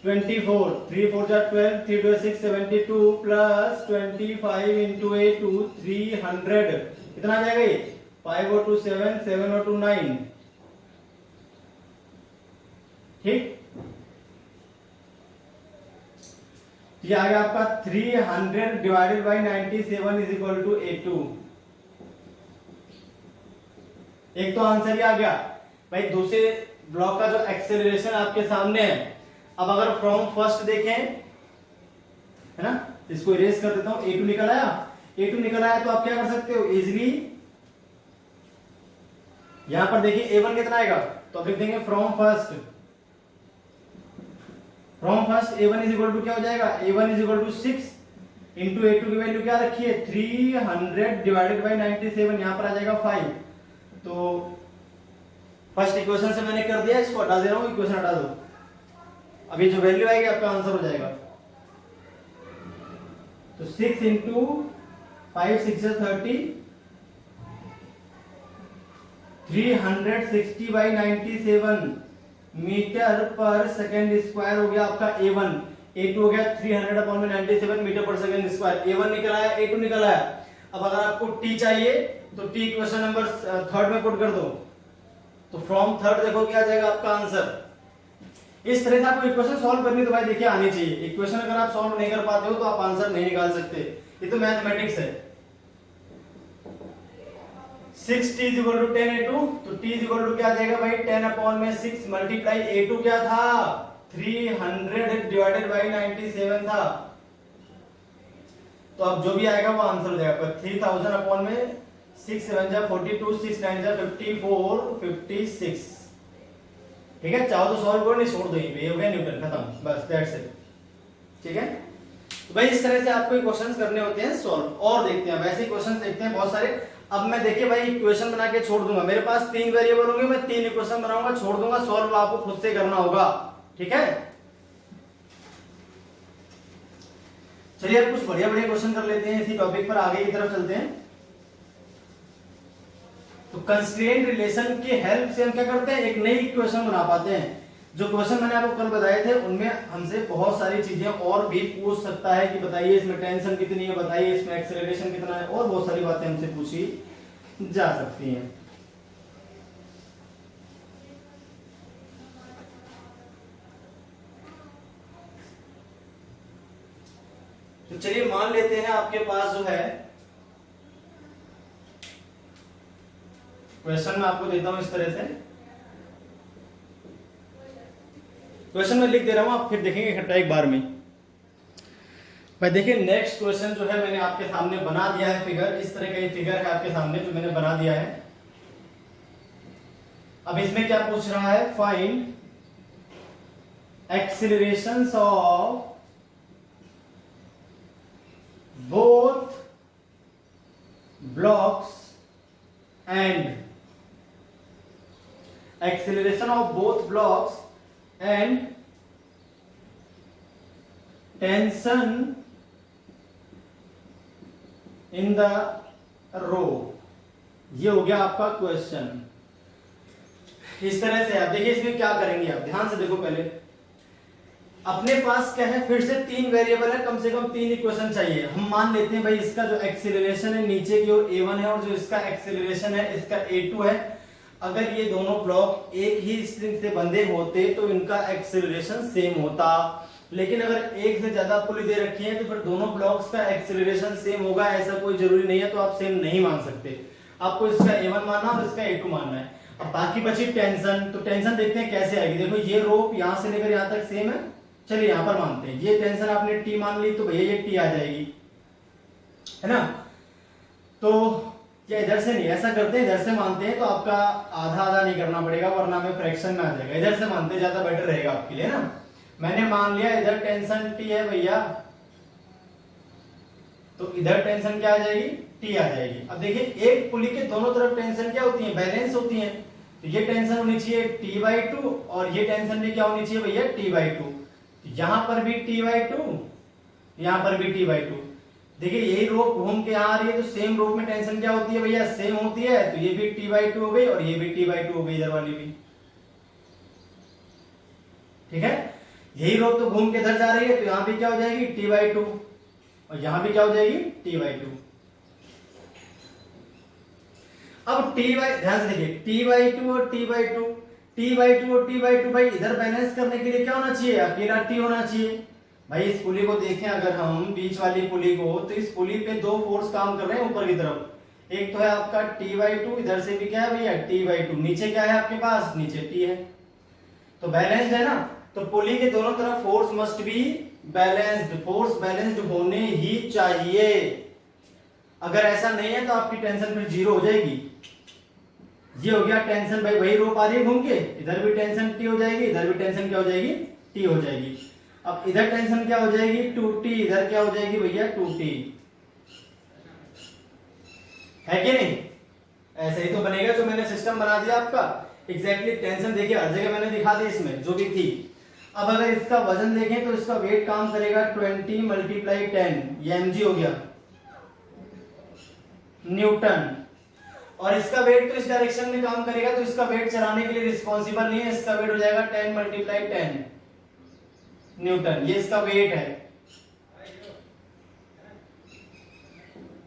Speaker 1: 24 3 4 जा 12 3 2 6 72 प्लस 25 इंटू A2 300 कितना आ जाएगा ये 5 और 2 7 7 और 2 9। ठीक। ये आ गया आपका 300 divided by 97 is equal to A2। एक तो आंसर ही आ गया भाई। दूसरे ब्लॉक का जो एक्सेलरेशन आपके सामने है। अब अगर फ्रॉम फर्स्ट देखें है ना इसको इरेज कर देता हूं। A2 निकल आया A2 निकल आया तो आप क्या कर सकते हो इजिली यहां पर देखिए A1 कितना आएगा तो आप लिख देंगे from first A1 is equal to क्या हो जाएगा A1 is equal to 6 into A2 की वैल्यू क्या रखी है 300 डिवाइडेड बाई 97 यहां पर आ जाएगा 5। तो फर्स्ट इक्वेशन से मैंने कर दिया इसको हटा दे रहा हूं इक्वेशन हटा दो। अभी जो वैल्यू आएगी आपका आंसर हो जाएगा। तो 6 इंटू 5 6 30 360 बाई 97 मीटर पर सेकेंड स्क्वायर हो गया आपका A1। A2 हो गया 300/97 मीटर पर सेकेंड स्क्वायर। A1 निकल आया A2 निकल आया। अब अगर आपको T चाहिए तो T इक्वेशन नंबर थर्ड में पुट कर दो। तो फ्रॉम थर्ड देखो क्या आ जाएगा आपका आंसर। इस तरह से आपको इक्वेशन सॉल्व करनी तो भाई देखिए आनी चाहिए। इक्वेशन अगर आप सॉल्व नहीं कर पाते हो तो आप आंसर नहीं निकाल सकते। ये तो मैथमेटिक्स है। 6t is equal to 10 A2 तो t इज इक्वल टू क्या आ जाएगा भाई 10/6 मल्टीप्लाई A2 क्या था 300 डिवाइडेड बाई 97 था। तो अब जो भी आएगा वो आंसर हो जाएगा 3000/6 7 जा 42 6 9 जा 54 56। ठीक है। चाहो तो सॉल्व करो नहीं छोड़ दो ये हो गया न्यूटन खत्म बस दैट्स इट। ठीक है। तो भाई इस तरह से आपको क्वेश्चंस करने होते हैं सॉल्व। और देखते हैं वैसे क्वेश्चंस देखते हैं बहुत सारे। अब मैं देखिए भाई इक्वेशन बना के छोड़ दूंगा। मेरे पास 3 वेरिएबल होंगे मैं 3 इक्वेशन बनाऊंगा छोड़ दूंगा। सॉल्व आपको खुद से करना होगा। ठीक है। चलिए अब कुछ बढ़िया बढ़िया क्वेश्चन कर लेते हैं इसी टॉपिक पर आगे की तरफ चलते हैं। तो कंस्ट्रेंट रिलेशन की हेल्प से हम क्या करते हैं एक नई इक्वेशन बना पाते हैं। जो क्वेश्चन मैंने आपको कल बताए थे उनमें हमसे बहुत सारी चीजें और भी पूछ सकता है कि बताइए इसमें टेंशन कितनी है बताइए इसमें एक्सेलरेशन कितना है और बहुत सारी बातें हमसे पूछी जा सकती हैं। तो चलिए मान लेते हैं आपके पास जो है क्वेश्चन मैं आपको देता हूं इस तरह से। क्वेश्चन में लिख दे रहा हूं आप फिर देखेंगे इकट्ठा एक बार में। भाई देखिए नेक्स्ट क्वेश्चन जो है मैंने आपके सामने बना दिया है फिगर। इस तरह का ये फिगर है आपके सामने जो मैंने बना दिया है। अब इसमें क्या पूछ रहा है find accelerations of both blocks and acceleration of both blocks and tension in the row। ये हो गया आपका क्वेश्चन। इस तरह से आप देखिए इसमें क्या करेंगे आप ध्यान से देखो। पहले अपने पास क्या है फिर से 3 वेरिएबल है कम से कम 3 इक्वेशन चाहिए। हम मान लेते हैं भाई इसका जो एक्सेलरेशन है नीचे की ओर A1 है और जो इसका एक्सेलरेशन है इसका A2 है। अगर ये दोनों ब्लॉक एक ही स्ट्रिंग से बंधे होते तो इनका एक्सेलरेशन सेम होता। लेकिन अगर एक से ज्यादा पुली दे रखी है तो फिर दोनों ब्लॉक्स का एक्सेलरेशन सेम होगा ऐसा कोई जरूरी नहीं है। तो आप सेम नहीं मान सकते। आपको इसका A1 मानना और इसका A2 मानना है। अब बाकी बची टेंशन, तो टेंशन देखते हैं कैसे आएगी। देखो ये रो यहां से लेकर यहां तक सेम है, चलिए यहां पर मानते हैं ये टेंशन आपने टी मान ली, तो भैया ये टी आ जाएगी, है ना। तो क्या इधर से नहीं, ऐसा करते हैं इधर से मानते हैं, तो आपका आधा आधा नहीं करना पड़ेगा वरना में फ्रैक्शन में आ जाएगा। इधर से मानते हैं, ज्यादा बेटर रहेगा आपके लिए ना। मैंने मान लिया इधर टेंशन टी है भैया, तो इधर टेंशन क्या आ जाएगी, टी आ जाएगी। अब देखिए एक पुली के दोनों तरफ टेंशन क्या होती है, बैलेंस होती है। तो ये टेंशन होनी चाहिए T/2 और ये टेंशन भी क्या होनी चाहिए भैया, T/2। यहां पर भी T/2, यहां पर भी T/2। देखिए यही रोप घूम के यहाँ आ रही है, तो सेम रोप में टेंशन क्या होती है भैया, सेम होती है। तो ये भी T/2 हो गई और ये भी T/2 हो गई, इधर वाली भी। ठीक है, यही रोप तो घूम के इधर जा रही है, तो यहां भी क्या हो जाएगी, T/2 और यहां भी क्या हो जाएगी, T/2। अब ध्यान से देखिए T/2 और T/2, T/2 और T/2 भाई इधर बैलेंस करने के लिए क्या होना चाहिए, अकेला T होना चाहिए। भाई इस पुली को देखें अगर हम बीच वाली पुली को, तो इस पुली पे दो फोर्स काम कर रहे हैं ऊपर की तरफ। एक तो है आपका T/2, इधर से भी क्या है भैया T/2, नीचे क्या है आपके पास, नीचे T है, तो बैलेंस्ड है ना। तो पुली के दोनों तरफ force must be balanced, force balanced होने ही चाहिए। अगर ऐसा नहीं है तो आपकी टेंशन फिर जीरो हो जाएगी। ये हो गया टेंशन, भाई वही रोप आ रही है घूम के, इधर भी टेंशन टी हो जाएगी, इधर भी टेंशन क्या हो जाएगी, टी हो जाएगी। अब इधर टेंशन क्या हो जाएगी, 2t, इधर क्या हो जाएगी भैया 2t, है कि नहीं। ऐसे ही तो बनेगा जो मैंने सिस्टम बना दिया आपका एग्जैक्टली। टेंशन देखिए हर जगह मैंने दिखा दी इसमें जो भी थी। अब अगर इसका वजन देखें तो इसका वेट काम करेगा 20 × 10, ये mg हो गया न्यूटन। और इसका वेट तो इस डायरेक्शन में काम करेगा, तो इसका वेट चलाने के लिए रिस्पॉन्सिबल नहीं है, इसका वेट हो जाएगा 10 × 10 न्यूटन, ये इसका वेट है।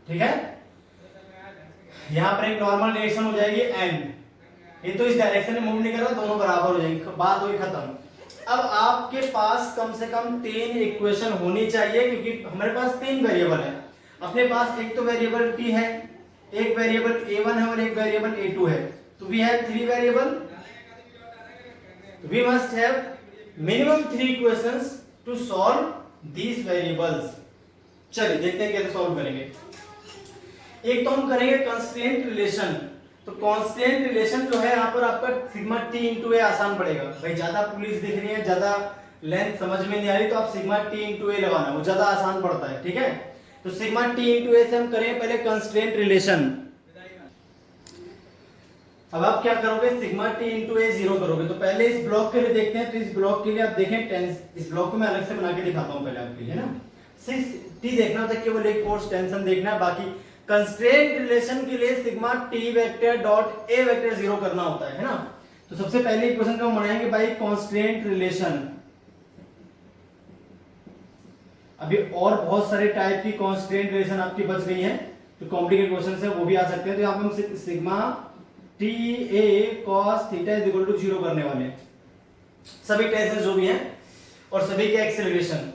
Speaker 1: ठीक है, यहां पर एक नॉर्मल डायरेक्शन हो जाएगी n, ये तो इस डायरेक्शन में मूव नहीं कर रहा, दोनों बराबर हो जाएंगे, बात हुई खत्म। अब आपके पास कम से कम 3 इक्वेशन होनी चाहिए, क्योंकि हमारे पास 3 वेरिएबल है अपने पास। एक तो वेरिएबल t है, एक वेरिएबल a1 है और एक वेरिएबल a2 है। तो we have 3 variable, we must have minimum 3 equations to solve these variables. चलिए देखते हैं कैसे सॉल्व करेंगे। एक तो हम करेंगे कंस्ट्रेंट रिलेशन। तो कांस्टेंट रिलेशन जो है यहाँ पर आपका सिग्मा टी इंटू ए आसान पड़ेगा। भाई ज्यादा पुलिस दिख रही है, ज्यादा लेंथ समझ में नहीं आ रही, तो आप सिग्मा टी इंटू ए लगाना, वो ज्यादा आसान पड़ता है। ठीक है, तो सिग्मा टी इंटू ए से हम करें पहले कंस्ट्रेंट रिलेशन। अब आप क्या करोगे, सिग्मा टी इंटू ए 0 करोगे। तो पहले इस ब्लॉक के लिए देखते हैं। तो इस ब्लॉक के लिए आप देखें इस ब्लॉक को मैं अलग से बना के दिखाता हूं पहले आपके लिए ना। सिर्फ टी देखना होता है, केवल एक फोर्स टेंशन देखना है। बाकी कंस्ट्रेंट रिलेशन के लिए sigma t vector dot a vector 0 करना होता है ना। तो सबसे पहले इक्वेशन को हम बनाएंगे बाय कांस्टेंट रिलेशन। अभी और बहुत सारे टाइप की कांस्टेंट रिलेशन आपकी बच गई हैं, जो कॉम्प्लिकेटेड क्वेश्चन है वो भी आ सकते हैं। तो यहां पर हम sigma t a cos theta is equal to 0 करने वाले हैं, सभी टेंशन जो भी हैं और सभी के एक्सेलरेशन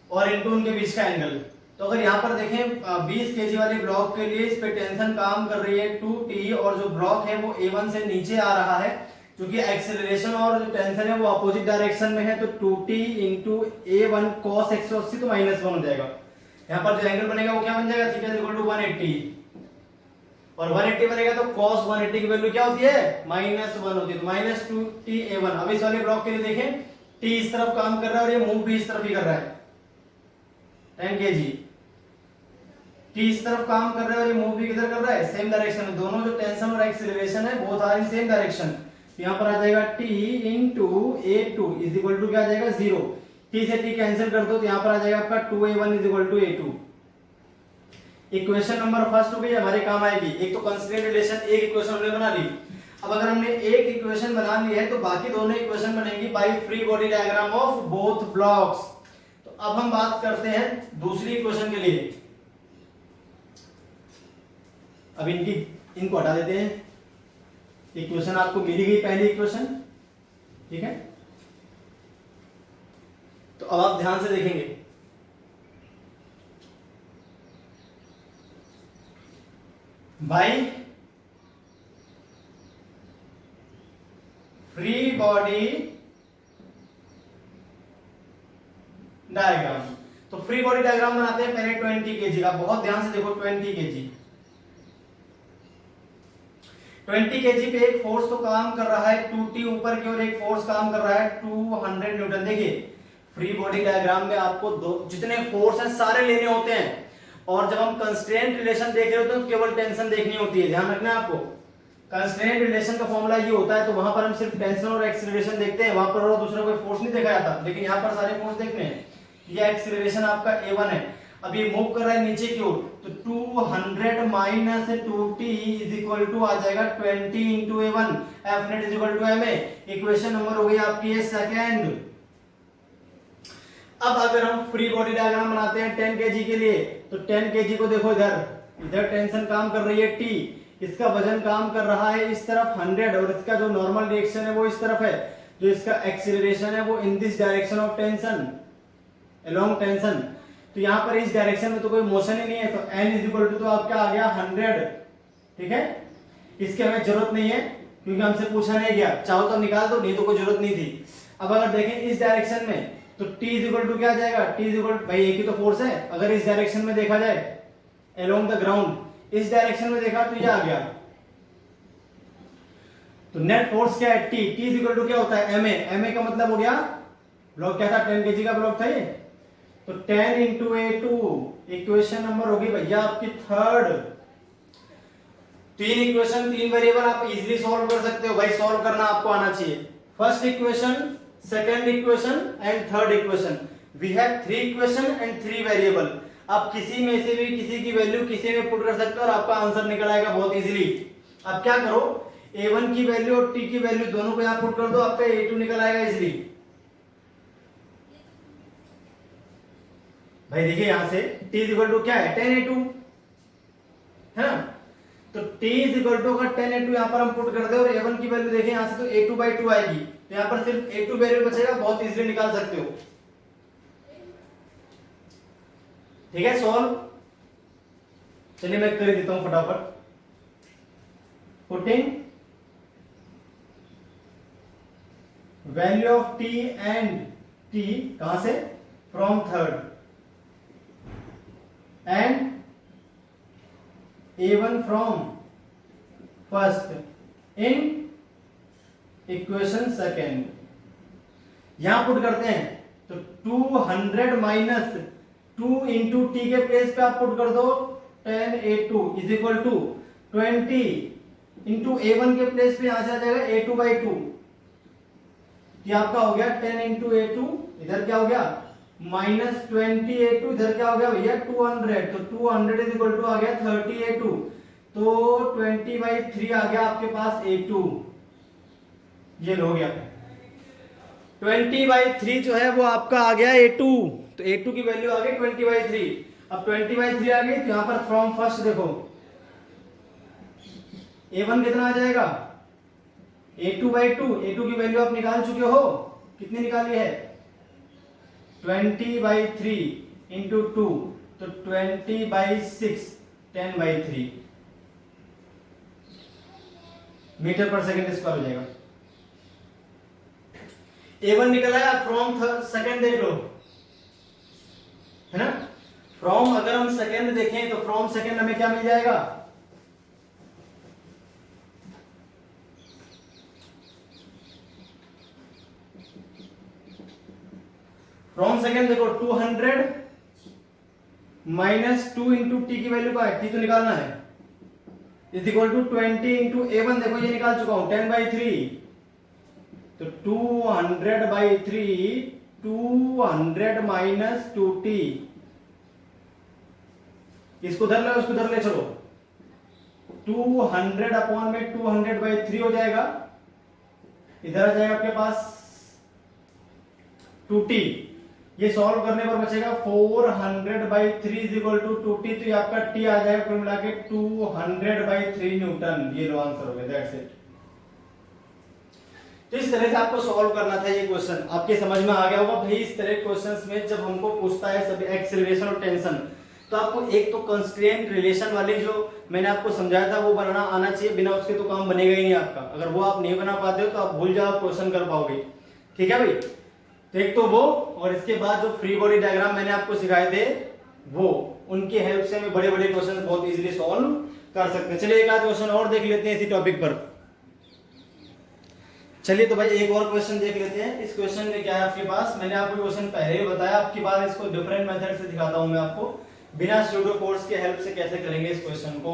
Speaker 1: और इनटू उनके बीच का एंगल। तो अगर यहाँ पर देखें 20 केजी वाले ब्लॉक के लिए इस पे टेंशन काम कर रही है 2t, और जो ब्लॉक है वो a1 से नीचे आ रहा है, क्योंकि एक्सेलरेशन और जो टेंशन है वो अपोजिट डायरेक्शन में है। तो 2t इंटू a1 cos 180 तो -1 हो जाएगा। यहाँ पर जो एंगल बनेगा वो क्या बन जाएगा, थीटा इक्वल टू 180, और 180 बनेगा तो cos 180 की वैल्यू क्या होती है, -1 होती है, तो -2t a1। अब इस वाले ब्लॉक के लिए देखें t इस तरफ काम कर रहा है और ये मूव भी इस तरफ ही कर रहा है 10 kg। t इस तरफ काम कर रहा है और ये मूव भी किधर कर रहा है, सेम डायरेक्शन में। दोनों जो टेंशन और एक्सीलरेशन है both are in same direction. तो यहां पर आ जाएगा t into a2 is equal to क्या आ जाएगा 0। t से t कैंसिल कर दो तो यहां पर आ जाएगा आपका 2a1 is equal to a2। Equation number first हो गई, हमारे काम आएगी। एक तो कंस्ट्रेंट रिलेशन, एक इक्वेशन हमने बना ली। अब अगर हमने एक इक्वेशन बना ली है तो बाकी दोनों इक्वेशन बनेंगी by free body diagram of both blocks. तो अब हम बात करते हैं दूसरी इक्वेशन के लिए। अब इनको हटा देते हैं। इक्वेशन आपको मिली गई पहली इक्वेशन, ठीक है। तो अब आप ध्यान से देखेंगे, भाई फ्री बॉडी डायग्राम। तो फ्री बॉडी डायग्राम बनाते हैं पहले 20 केजी का, बहुत ध्यान से देखो 20 केजी। 20 केजी पे एक फोर्स तो काम कर रहा है 2t, ऊपर की ओर एक फोर्स काम कर रहा है 200 न्यूटन। देखिए फ्री बॉडी डायग्राम में आपको जितने फोर्स हैं सारे लेने होते हैं, और जब हम कंस्ट्रेंट रिलेशन देख रहे होते हैं तो केवल टेंशन देखनी होती है। ध्यान रखना है आपको, कंस्ट्रेंट रिलेशन का फॉर्मूला ये होता है, तो वहां पर हम सिर्फ टेंशन और एक्सीलरेशन देखते हैं, वहां पर और दूसरा कोई फोर्स नहीं देखा जाता, लेकिन यहाँ पर सारे फोर्स देखते हैं। ये एक्सीलरेशन आपका a1 है, अब ये मूव कर रहा है नीचे की ओर, तो 200 minus 2t is equal to आ जाएगा 20 into a1, F net is equal to ma। Equation number हो गई आपकी ये सेकेंड। अब अगर हम फ्री बॉडी डायग्राम बनाते हैं 10 केजी के लिए, तो 10 केजी को देखो, इधर टेंशन काम कर रही है t, इसका वजन काम कर रहा है इस तरफ 100, और इसका जो नॉर्मल रिएक्शन है वो इस तरफ है, जो इसका एक्सीलरेशन है वो in this direction of tension, along tension. तो यहाँ पर इस डायरेक्शन में तो कोई मोशन ही नहीं है, तो n इज इक्वल टू तो आपका आ गया 100। ठीक है, इसकी हमें जरूरत नहीं है क्योंकि हमसे पूछा नहीं गया, चाहो तो निकाल दो, नहीं तो कोई जरूरत नहीं थी। अब अगर देखें इस डायरेक्शन में, तो t इज इक्वल टू क्या आ जाएगा, t इज इक्वल, भाई एक ही तो फोर्स है, अगर इस डायरेक्शन में देखा जाए अलोंग द ग्राउंड, इस डायरेक्शन में देखा तो ये आ गया, तो नेट फोर्स क्या है t, t is equal to क्या होता है ma, ma का मतलब हो गया, ब्लॉक क्या था 10 केजी का ब्लॉक था ये, तो 10 इंटू a2, इक्वेशन नंबर होगी भैया आपकी थर्ड। तीन इक्वेशन, तीन वेरिएबल आप इजीली सॉल्व कर सकते हो, भाई सॉल्व करना आपको आना चाहिए। First equation, second equation and third equation, we have 3 equation and 3 variable. आप किसी में से भी किसी की वैल्यू किसी में पुट कर सकते हो और आपका आंसर निकल आएगा बहुत इजीली। अब क्या करो, a1 की वैल्यू और t की वैल्यू दोनों को यहां पुट कर दो, आपका a2 निकल आएगा इजीली। भाई देखिए यहां से t इज इक्वल टू क्या है 10a2 है ना, तो t इज इक्वल टू अगर 10a2 यहां पर हम पुट कर दे और a1 की वैल्यू देखें यहां से, तो a2/2 आएगी, तो यहां पर सिर्फ a2 वैल्यू बचेगा, बहुत इजीली निकाल सकते हो। ठीक है, सॉल्व, चलिए मैं कर देता हूं फटाफट। Putting value of t and t कहां से, from third, and a1 from first in equation second। यहां पुट करते हैं तो 200 माइनस 2 इंटू टी के प्लेस पे आप पुट कर दो 10a2 is equal to 20 into a1 के प्लेस पे यहां से आ जाएगा a2/2, ये आपका हो गया 10 इंटू a2, इधर क्या हो गया -20a2, इधर क्या हो गया भैया 200, तो 200 इज इक्वल टू आ गया 30a2, तो 20/3 आ गया आपके पास a2, ये हो गया 20/3 जो है वो आपका आ गया a2, तो a2 की वैल्यू आ गई 20/3। अब 20/3 आ गई तो यहां पर फ्रॉम फर्स्ट देखो a1 कितना आ जाएगा a2/2, a2 की वैल्यू आप निकाल चुके हो, कितनी निकाली है 20/3 इंटू 2, तो 20/6, 10/3 मीटर पर सेकंड स्क्वायर हो जाएगा। a1 निकला है, फ्रॉम सेकंड देख लो, है ना, फ्रॉम अगर हम सेकंड देखें तो फ्रॉम सेकंड हमें क्या मिल जाएगा, फ्रॉम सेकंड देखो 200 माइनस 2 इंटू टी की वैल्यू का है, टी तो निकालना है, is equal to 20 into a1 देखो ये निकाल चुका हूं 10/3, तो 200/3, 200 माइनस 2t, इसको धर लो उसको धर ले, चलो 200 अपॉन में 200/3 हो जाएगा, इधर आ जाएगा आपके पास 2t, ये सॉल्व करने पर बचेगा 400/3 इज इक्वल टू 2t, तो ये आपका t आ जाएगा कुल मिला के 200/3 न्यूटन, ये लो आंसर हो गया, दैट्स इट। तो इस तरह से आपको सॉल्व करना था ये क्वेश्चन, आपके समझ में आ गया होगा भाई। इस तरह क्वेश्चंस में जब हमको पूछता है सभी एक्सेलरेशन और टेंशन, तो आपको एक तो कंस्ट्रेंट रिलेशन वाली जो मैंने आपको समझाया था वो बनाना आना चाहिए, बिना उसके तो काम बनेगा ही नहीं आपका। अगर वो आप नहीं बना पाते हो तो आप भूल जाओ, क्वेश्चन कर पाओगे। ठीक है भाई, तो एक तो वो, और इसके बाद जो फ्री बॉडी डायग्राम मैंने आपको सिखाए थे वो, उनकी हेल्प से हमें बड़े बड़े क्वेश्चन बहुत इजीली सॉल्व कर सकते हैं। चलिए एक आध क्वेश्चन और देख लेते हैं इसी टॉपिक पर। चलिए तो भाई एक और क्वेश्चन देख लेते हैं। इस क्वेश्चन में क्या है आपके पास, मैंने आपको क्वेश्चन पहले ही बताया, आपकी बात इसको डिफरेंट मेथड से दिखाता हूं मैं आपको, बिना स्यूडो कोड्स के हेल्प से कैसे करेंगे इस क्वेश्चन को।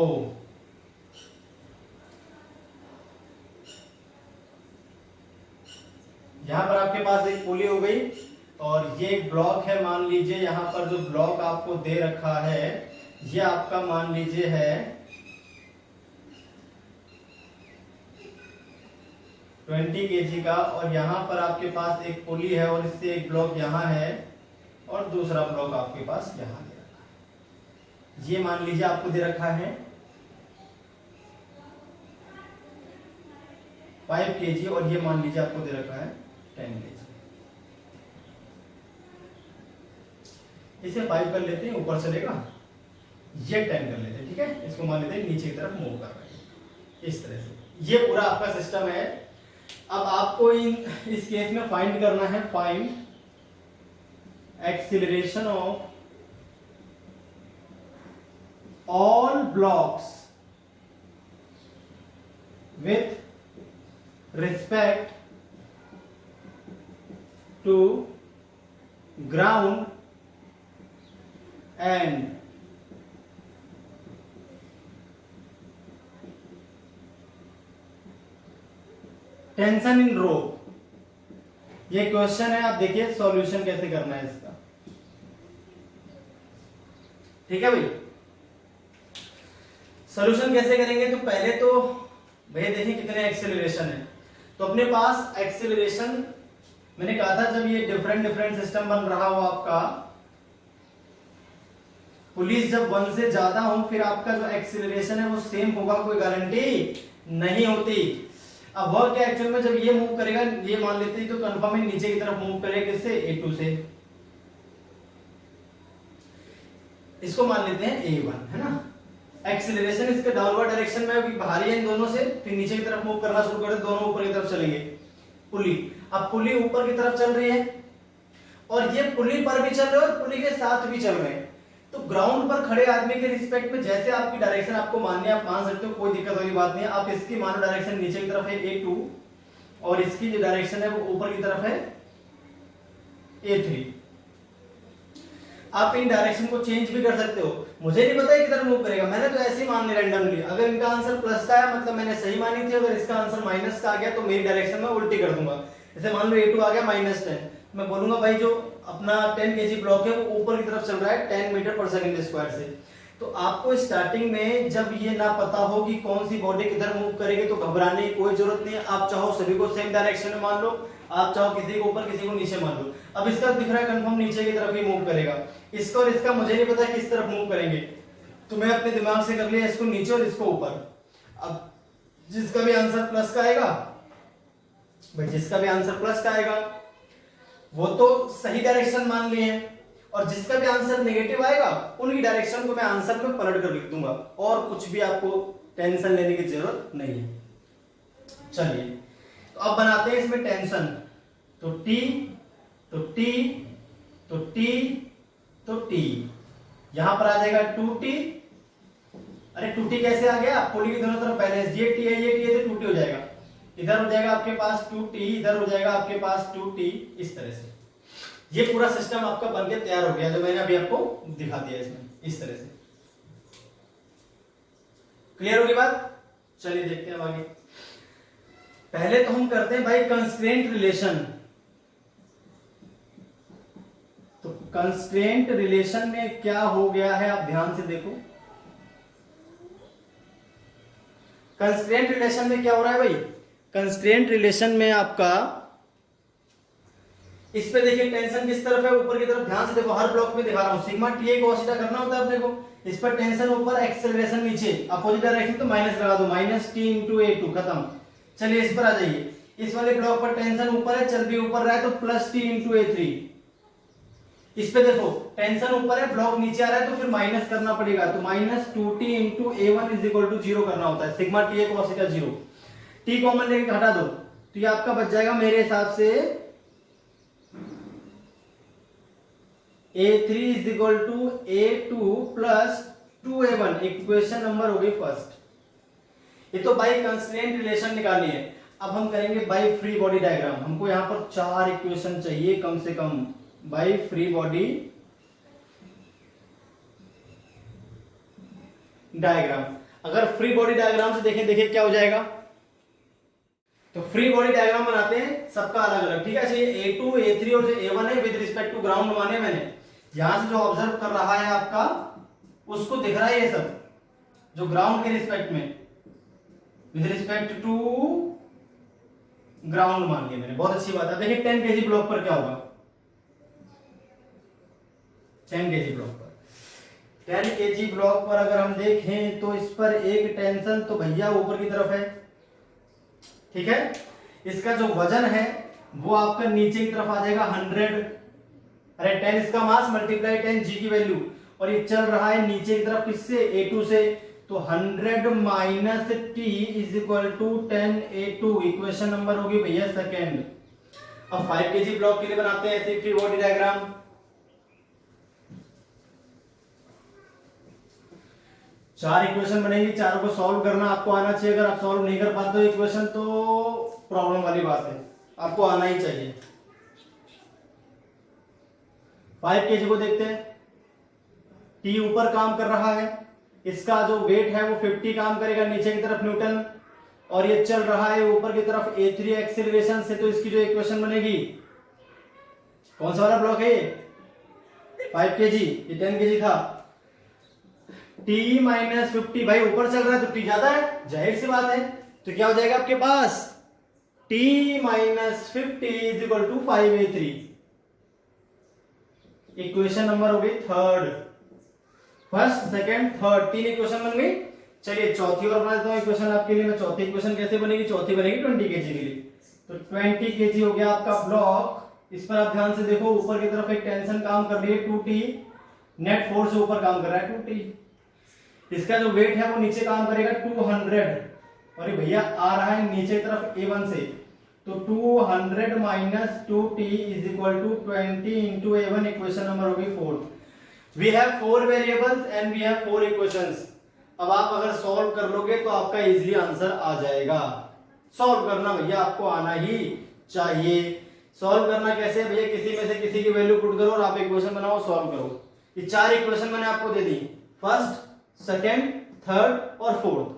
Speaker 1: यहां पर आपके पास एक पुली हो गई और ये एक ब्लॉक है, मान लीजिए यहां पर जो ब्लॉक आपको दे रखा है ये आपका मान लीजिए है 20 kg का, और यहां पर आपके पास एक पुली है और इससे एक ब्लॉक यहां है और दूसरा ब्लॉक आपके पास यहां दे रखा है। ये मान लीजिए आपको दे रखा है 5 kg और ये मान लीजिए आपको दे रखा है 10 kg। इसे 5 कर लेते हैं, ऊपर चलेगा, ये 10 कर लेते हैं। ठीक है, इसको मान लेते हैं नीचे की तरफ मूव कर रहे हैं इस तरह से। ये पूरा आपका सिस्टम है। अब आपको इस केस में फाइंड करना है, find acceleration of all blocks with respect to ground and tension in rope. ये क्वेश्चन है, आप देखिए सॉल्यूशन कैसे करना है इसका। ठीक है भाई, सॉल्यूशन कैसे करेंगे, तो पहले तो भैया देखिए कितने एक्सेलरेशन है। तो अपने पास एक्सेलरेशन मैंने कहा था जब ये डिफरेंट डिफरेंट सिस्टम बन रहा हो आपका, पुलिस जब 1 से ज्यादा हो फिर आपका जो एक्सेलरेशन है वो सेम होगा, कोई गारंटी नहीं होती। अब वह क्या एक्चुअल में जब ये मूव करेगा, ये मान लेते हैं तो कंफर्म ही नीचे की तरफ मूव करेगा, किससे, A2 से। इसको मान लेते हैं A1, है ना। एक्सेलरेशन इसके डाउनवर्ड डायरेक्शन में अभी भारी है इन दोनों से, फिर नीचे की तरफ मूव करना शुरू करे, दोनों ऊपर की तरफ चलेंगे। पुली, अब पुली ऊपर की तरफ चल रही है और ये पुली पर भी चल रहे हैं और पुली के साथ भी चल रहे हैं। तो ग्राउंड पर खड़े आदमी के रिस्पेक्ट में जैसे आपकी डायरेक्शन आपको माननी है, आप मान सकते हो, कोई दिक्कत वाली बात नहीं है। आप इसकी मानो डायरेक्शन नीचे की तरफ है A2 और इसकी जो डायरेक्शन है वो ऊपर की तरफ है A3। आप इन डायरेक्शन को चेंज भी कर सकते हो, मुझे नहीं पता है किधर मूव करेगा, मैंने तो ऐसे ही मान लिया रैंडमली। अगर इनका आंसर प्लस का है मतलब मैंने सही मानी थी, अगर इसका आंसर माइनस का आ गया तो मेरी डायरेक्शन में उल्टी कर दूंगा। जैसे मान लो A2 आ गया -10, मैं बोलूंगा भाई जो अपना 10 kg ब्लॉक है वो ऊपर की तरफ चल रहा है 10 मीटर पर सेकंड स्क्वायर से। तो आपको स्टार्टिंग में जब ये ना पता हो कि कौन सी बॉडी किधर मूव करेगी तो घबराने की कोई जरूरत नहीं है। आप चाहो सभी को सेम डायरेक्शन में मान लो, आप चाहो किसी को ऊपर किसी को नीचे मान लो। अब इसका दिख रहा है कंफर्म नीचे की तरफ ही मूव करेगा, इसका और इसका मुझे नहीं पता किस तरफ मूव करेंगे, तो मैं अपने दिमाग से कर लिया इसको नीचे और इसको ऊपर। अब जिसका भी आंसर प्लस का आएगा भाई, जिसका भी आंसर प्लस का आएगा वो तो सही डायरेक्शन मान लिए हैं, और जिसका भी आंसर नेगेटिव आएगा उनकी डायरेक्शन को मैं आंसर में पलट कर लिख दूंगा, और कुछ भी आपको टेंशन लेने की जरूरत नहीं है। चलिए तो अब बनाते हैं इसमें टेंशन। तो T तो T तो T तो T, यहां पर आ जाएगा 2T। अरे 2T कैसे आ गया, पुली की दोनों तरफ बैलेंस, ये T है ये T है तो 2T हो जाएगा। इधर हो जाएगा आपके पास 2T, इधर हो जाएगा आपके पास 2T, इस तरह से ये पूरा सिस्टम आपका बनके तैयार हो गया जो मैंने अभी आपको दिखा दिया इसमें, इस तरह से। क्लियर होगी बात। चलिए देखते हैं आगे। पहले तो हम करते हैं भाई कंस्ट्रेंट रिलेशन। तो कंस्ट्रेंट रिलेशन में क्या हो गया है आप ध्यान से देखो। कंस्ट्रेंट रिलेशन में क्या हो रहा है भाई, कंस्ट्रेंट रिलेशन में आपका इस पे देखिए टेंशन किस तरफ है, ऊपर की तरफ। ध्यान से देखो, हर ब्लॉक में दिखा रहा हूं, सिग्मा TA cos थीटा करना होता है अपने को। इस पर टेंशन ऊपर, एक्सेलरेशन नीचे, अपोजिट डायरेक्शन तो माइनस लगा दो, -T × A2 खत्म। चलिए इस पर आ जाइए, इस वाले ब्लॉक पर टेंशन ऊपर है, चल भी ऊपर रहा है तो +T × A3। इस पे देखो टेंशन ऊपर है, ब्लॉक नीचे आ रहा है, तो फिर माइनस करना पड़ेगा, तो minus 2t into A1 is equal to 0 करना होता है, सिग्मा टी कॉस थीटा 0। टी कॉमन लेके हटा दो, तो ये आपका बच जाएगा मेरे हिसाब से A3 is equal to A2 plus 2A1, equation number हो गई फर्स्ट। ये तो बाई कंस्ट्रेंट रिलेशन निकालनी है। अब हम करेंगे बाई फ्री बॉडी डायग्राम। हमको यहां पर 4 इक्वेशन चाहिए कम से कम बाई फ्री बॉडी डायग्राम। अगर फ्री बॉडी डायग्राम से देखें, देखिए क्या हो जाएगा। तो फ्री बॉडी डायग्राम बनाते हैं सबका अलग अलग, ठीक है। ये A2 A3 और जो A1 है विद रिस्पेक्ट टू ग्राउंड माने मैंने, यहां से जो ऑब्जर्व कर रहा है आपका उसको दिख रहा है ये सब, जो ग्राउंड के रिस्पेक्ट में विद रिस्पेक्ट टू ग्राउंड मान लिया मैंने, बहुत अच्छी बात है। देखिए 10 kg ब्लॉक पर क्या होगा, 10 kg ब्लॉक पर, 10 kg ब्लॉक पर अगर हम देखें तो इस पर एक टेंशन तो भैया ऊपर की तरफ है, ठीक है। इसका जो वजन है वो आपका नीचे की तरफ आ जाएगा 100, अरे 10 इसका मास मल्टीप्लाई 10 g की वैल्यू, और ये चल रहा है नीचे की तरफ किससे, A2 से, तो 100 minus t is equal to 10 A2, equation number होगी भैया सेकेंड। अब 5 kg ब्लॉक के लिए बनाते हैं ऐसे फ्री बॉडी डायग्राम। चार इक्वेशन बनेगी, चारों को सॉल्व करना आपको आना चाहिए। अगर आप सॉल्व नहीं कर पाते हो इक्वेशन तो प्रॉब्लम वाली बात है, आपको आना ही चाहिए। 5 kg को देखते हैं, T ऊपर काम कर रहा है, इसका जो वेट है वो 50 काम करेगा नीचे की तरफ न्यूटन, और ये चल रहा है ऊपर की तरफ A3 एक्सेलरेशन से, तो इसकी जो इक्वेशन बनेगी, कौन सा वाला ब्लॉक है ये, 5 kg, ये 10 kg था, T माइनस 50, भाई ऊपर चल रहा है तो T ज्यादा है, जाहिर सी बात है, तो क्या हो जाएगा आपके पास T minus 50 is equal to 5A3, equation number हो गई third. First second third, 3 equation बन गई। चलिए चौथी और बना देता हूं इक्वेशन आपके लिए मैं। चौथी इक्वेशन कैसे बनेगी, चौथी बनेगी 20 kg के लिए, तो 20 kg हो गया आपका ब्लॉक। इस पर आप ध्यान से देखो, ऊपर की तरफ एक टेंशन काम कर रही है 2t, नेट फोर्स से ऊपर काम कर रहा है 2t, इसका जो वेट है वो नीचे काम करेगा 200, और ये भैया आ रहा है नीचे की तरफ A1 से, तो 200 minus 2t is equal to 20 into A1, equation number होगी 4। We have 4 variables and we have 4 equations. अब आप अगर सॉल्व कर लोगे तो आपका इजीली आंसर आ जाएगा। सॉल्व करना भैया आपको आना ही चाहिए। सॉल्व करना कैसे है भैया, किसी में से किसी की वैल्यू पुट करो और आप इक्वेशन बनाओ, सॉल्व करो। ये 4 इक्वेशन मैंने आपको दे दी, फर्स्ट, सेकेंड, थर्ड और फोर्थ,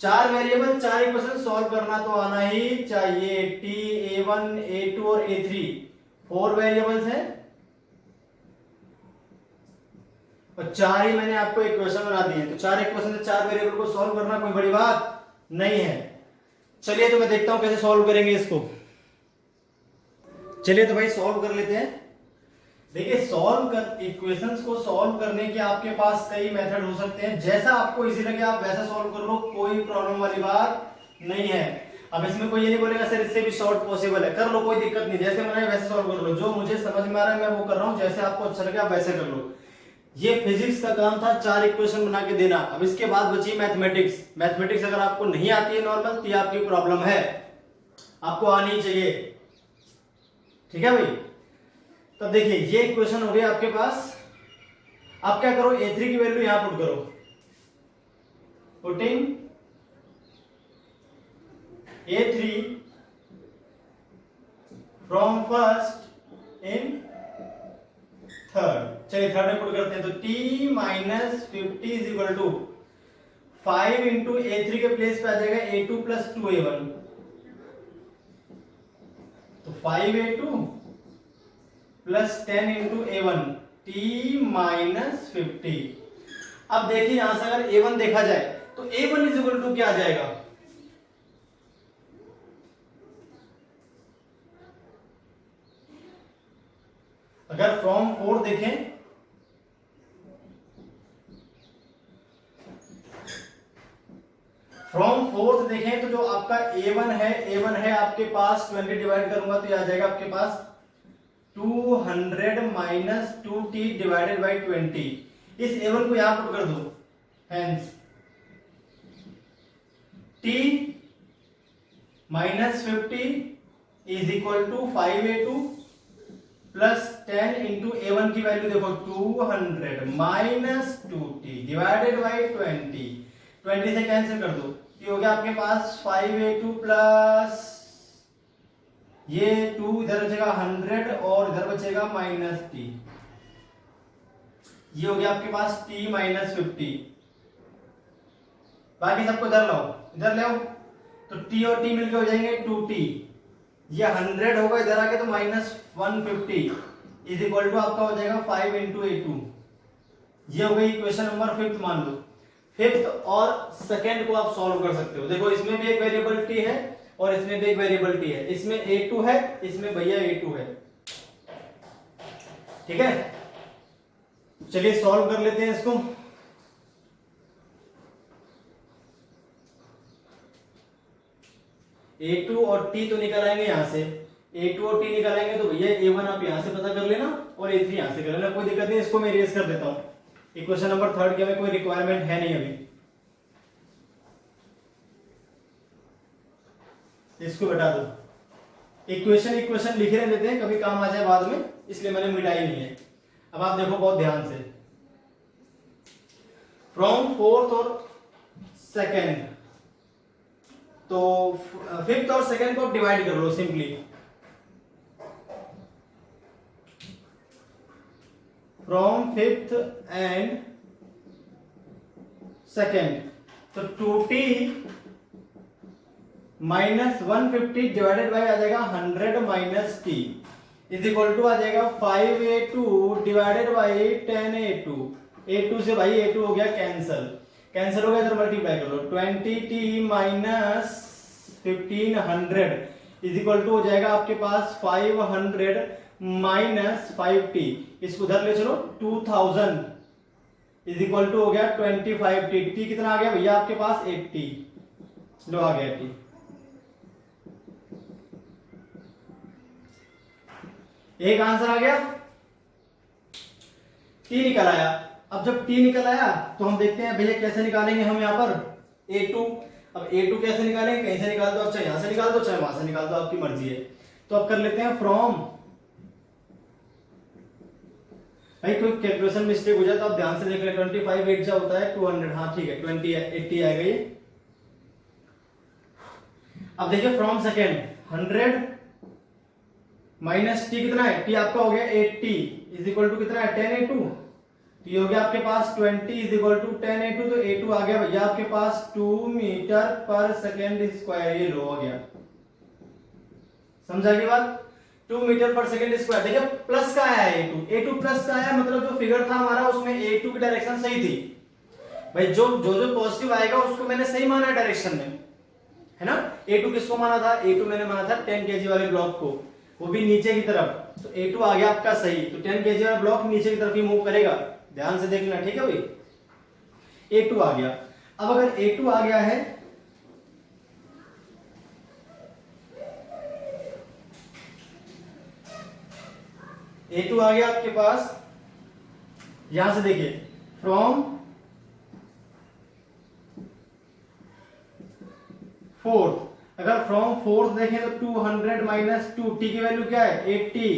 Speaker 1: 4 वेरिएबल, 4 इक्वेशन, सॉल्व करना तो आना ही चाहिए। T, A1, A2 और A3 4 वेरिएबल्स हैं और 4 ही मैंने आपको इक्वेशन बना दी है, तो 4 इक्वेशन से 4 वेरिएबल को सॉल्व करना कोई बड़ी बात नहीं है। चलिए तो मैं देखता हूं कैसे सॉल्व करेंगे इसको। चलिए तो भाई सॉल्व कर लेते हैं। देखिए सॉल्व कर इक्वेशंस को सॉल्व करने के आपके पास कई मेथड हो सकते हैं, जैसा आपको इजी लगे आप वैसा सॉल्व कर लो, कोई प्रॉब्लम वाली बात नहीं है। अब इसमें कोई ये नहीं बोलेगा सर इससे भी शॉर्ट पॉसिबल है, कर लो कोई दिक्कत नहीं, जैसे बनाए वैसे सॉल्व कर लो। जो मुझे समझ में आ रहा है मैं वो कर रहा हूं, जैसे आपको अच्छा लगे आप वैसे कर लो। ये फिजिक्स का काम था 4 इक्वेशन बना के देना। अब इसके बाद बची मैथमेटिक्स। मैथमेटिक्स अगर आपको नहीं आती है नॉर्मल तो ये आपकी प्रॉब्लम है, आपको आनी चाहिए, ठीक है भाई। तब देखिए ये इक्वेशन हो गई आपके पास। आप क्या करो, A3 की वैल्यू यहां पुट करो, putting A3 from first in third. चलिए थर्ड में पुट करते हैं, तो T minus 50 is equal to 5 into A3 के प्लेस पे आ जाएगा A2 प्लस 2A1, तो 5A2 plus 10 into A1, T minus 50। अब देखिए यहां से अगर A1 देखा जाए तो A1 इज इक्वल टू क्या आ जाएगा, अगर फ्रॉम 4 देखें फ्रॉम फोर्थ देखें तो जो आपका A1 है आपके पास 20 डिवाइड करूंगा तो ये आ जाएगा आपके पास 200 माइनस 2t डिवाइडेड बाई 20। इस a1 को यहां पुट कर दो, hence t minus 50 is equal to 5a2 plus 10 into a1 की वैल्यू देखो 200 माइनस 2t डिवाइडेड बाई 20 से कैंसिल कर दो, ये हो गया आपके पास 5a2 प्लस ये 2 इधर बचेगा 100 और इधर बचेगा माइनस t, ये हो गया आपके पास t माइनस 50। बाकी सबको इधर लाओ, इधर ले आओ, तो t और t मिलकर हो जाएंगे 2t, ये 100 होगा इधर आके तो माइनस 150 इज इक्वल टू आपका हो जाएगा 5 इंटू a2। ये हो गई इक्वेशन नंबर 5 मान लो। 5th और 2nd को आप सॉल्व कर सकते हो। देखो इसमें भी एक वेरिएबल t है और इसमें भी एक वेरिएबल t है, इसमें a2 है, इसमें भैया a2 है, ठीक है। चलिए सॉल्व कर लेते हैं इसको। a2 और t तो निकल आएंगे यहां से, a2 और t निकल आएंगे तो भैया a1 आप यहां से पता कर लेना और a3 यहां से कर लेना, कोई दिक्कत नहीं। इसको मैं इरेज कर देता हूं, इक्वेशन नंबर 3 की हमें कोई रिक्वायरमेंट है नहीं अभी, इसको हटा दो। इक्वेशन लिखे रहने देते हैं, कभी काम आ जाए बाद में, इसलिए मैंने मिटाई नहीं है। अब आप देखो बहुत ध्यान से, फ्रॉम 4th और 2nd, तो 5th और 2nd को आप डिवाइड कर लो simply. From 5th and 2nd, तो 2t माइनस 150 डिवाइडेड बाई आ जाएगा 100 minus t is equal to आ जाएगा 5a2 divided by 10a2। a2 से भाई a2 हो गया कैंसिल हो गया, इधर मल्टीप्लाई कर लो, 20t minus 1500 is equal to हो जाएगा आपके पास 500 माइनस 5t, इसको उधर ले चलो 2000 इज इक्वल टू हो गया 25t। t कितना आ गया भैया आपके पास 80, लो आ गया t। एक आंसर आ गया, t निकल आया। अब जब t निकल आया तो हम देखते हैं भैया कैसे निकालेंगे हम यहाँ पर a2। अब a2 कैसे निकालेंगे, कहीं से निकाल दो, अब चाहे यहां से निकाल दो चाहे वहां से निकाल दो, आपकी मर्जी है। तो अब कर लेते हैं फ्रॉम, भाई कोई कैलकुलेशन मिस्टेक हो जाए तो आप ध्यान से देख ले, 25 8 जा होता है 200, हाँ ठीक है 20 80 आएगा ये। अब देखिए फ्रॉम 2nd 100 माइनस t कितना है, t आपका हो गया 80 इज इक्वल टू कितना है 10a2, तो ये हो गया आपके पास 20 इज इक्वल टू 10a2, तो a2 आ गया भैया आपके पास 2 मीटर पर सेकेंड स्क्वायर, ये लो आ गया। समझा की बात, 2 मीटर पर सेकेंड स्क्वायर। देखिए प्लस का आया है a2 प्लस का आया, मतलब जो फिगर था हमारा उसमें a2 की डायरेक्शन सही थी भाई, जो पॉजिटिव आएगा उसको मैंने सही माना डायरेक्शन में, है ना। a2 किसको माना था, a2 मैंने माना था 10 kg वाले ब्लॉक को, वो भी नीचे की तरफ, तो a2 आ गया आपका सही। तो 10 kg वाला ब्लॉक नीचे की तरफ ही मूव करेगा, ध्यान से देखना, ठीक है भाई। a2 आ गया। अब अगर a2 आ गया है a2 आ गया आपके पास, यहां से देखिए फ्रॉम 4th, अगर फ्रॉम 4th देखें तो 200 माइनस 2, t की वैल्यू क्या है 80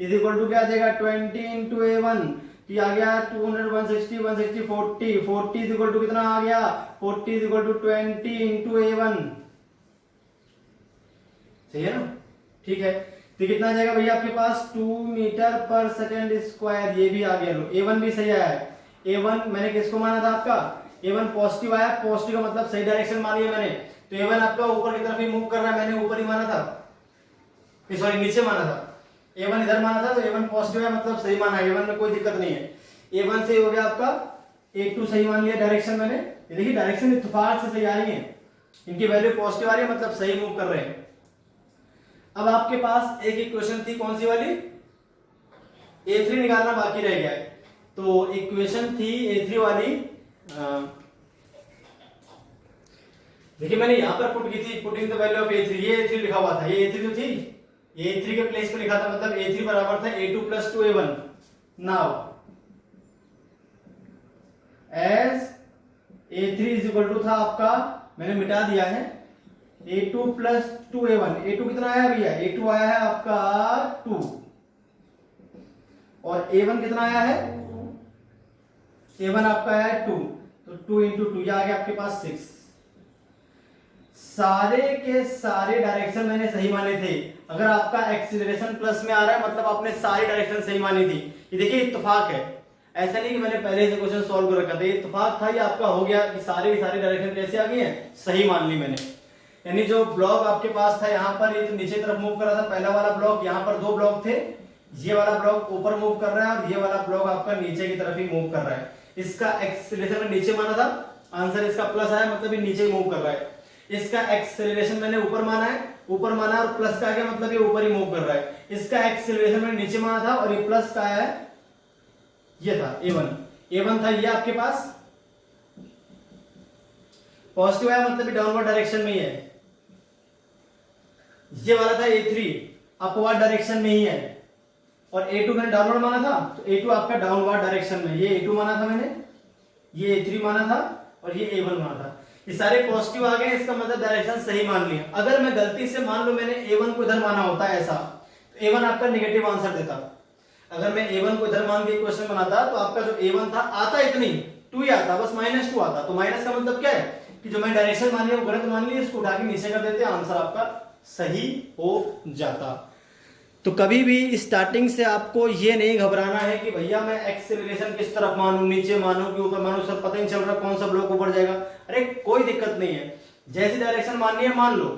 Speaker 1: इज इक्वल टू क्या आ जाएगा 20 इंटू a1, t आ गया 200 160 160 40 इज इक्वल टू कितना आ गया 40 is equal to 20 into a1, सही है ना, ठीक है। तो कितना आ जाएगा भैया आपके पास 2 मीटर पर सेकेंड स्क्वायर, ये भी आ गया, लो a1 भी सही आया है। a1 मैंने किसको माना था आपका, a1 पॉजिटिव आया, पॉजिटिव का मतलब सही डायरेक्शन मान लिया मैंने, तो a1 आपका ऊपर की तरफ ही मूव कर रहा है, मैंने ऊपर ही माना था, सॉरी नीचे माना था, a1 इधर माना था, तो a1 पॉजिटिव है मतलब सही माना, a1 में कोई दिक्कत नहीं है। a1 से हो गया आपका a2 सही मान लिया डायरेक्शन मैंने, ये देखिए डायरेक्शन इत्तेफाक से सही आ रही है, इनकी वैल्यू पॉजिटिव आ रही है मतलब सही मूव कर रहे हैं। अब आपके पास एक इक्वेशन थी कौन सी वाली, a3 निकालना बाकी रह गया है, तो इक्वेशन थी a3 वाली, देखिए मैंने यहां पर पुट की थी, putting the value of a3, ये a3 लिखा हुआ था, ये a3 तो थी, A3 के प्लेस पे लिखा था, मतलब A3 बराबर था A2 plus 2A1। Now as A3 is equal to था आपका, मैंने मिटा दिया है, A2 प्लस 2A1। A2 कितना आया भैया? A2 आया है आपका 2 और A1 कितना आया है? A1 आपका आया है 2, तो 2 इंटू 2 ये आ गया आपके पास 6। सारे के सारे डायरेक्शन मैंने सही माने थे। अगर आपका एक्सीलरेशन प्लस में आ रहा है मतलब आपने सारी डायरेक्शन सही मानी थी। ये देखिए इत्तेफाक है, ऐसा नहीं कि मैंने पहले से क्वेश्चन सॉल्व कर रखा था, ये इत्तेफाक था, ये आपका हो गया कि सारे की सारी डायरेक्शन कैसे आ गई है, सही मान ली मैंने। यानी जो ब्लॉक आपके पास था यहाँ पर, ये तो नीचे तरफ मूव कर रहा था पहला वाला ब्लॉक, यहाँ पर दो ब्लॉक थे, ये वाला ब्लॉक ऊपर मूव कर रहा है और ये वाला ब्लॉक आपका नीचे की तरफ ही मूव कर रहा है। इसका एक्सीलरेशन में नीचे माना था, आंसर इसका प्लस आया, मतलब ये नीचे मूव कर रहा है। इसका एक्सीलरेशन मैंने ऊपर माना है, ऊपर माना और प्लस का आ गया, मतलब ये ऊपर ही मूव कर रहा है। इसका एक्सीलरेशन मैंने नीचे माना था और ये प्लस का आया है, ये था A1 था ये आपके पास पॉजिटिव आया, मतलब डाउनवर्ड डायरेक्शन में ही है। ये वाला था A3 अपवर्ड डायरेक्शन में ही है और A2 मैंने डाउनवर्ड माना था, तो A2 आपका डाउनवर्ड डायरेक्शन में, ये A2 माना था मैंने, ये A3 माना था और ये A1 माना था। ये सारे पॉजिटिव आ गए, इसका मतलब डायरेक्शन सही मान लिया। अगर मैं गलती से मान लो मैंने A1 को इधर माना होता है ऐसा, तो A1 आपका नेगेटिव आंसर देता। अगर मैं A1 को इधर मान के क्वेश्चन बनाता तो आपका जो A1 था आता इतनी 2 ही आता, बस -2 आता। तो माइनस का मतलब क्या है कि जो मैं डायरेक्शन मान लिया वो गलत मान लिया, इसको उठा के नीचे कर देते, आंसर आपका सही हो जाता। तो कभी भी स्टार्टिंग से आपको ये नहीं घबराना है कि भैया मैं एक्सेलरेशन किस तरफ मानूं, नीचे मानूं कि ऊपर मानूं, सब पता नहीं चल रहा कौन सा ब्लॉक ऊपर जाएगा। अरे कोई दिक्कत नहीं है, जैसी डायरेक्शन माननी है मान लो।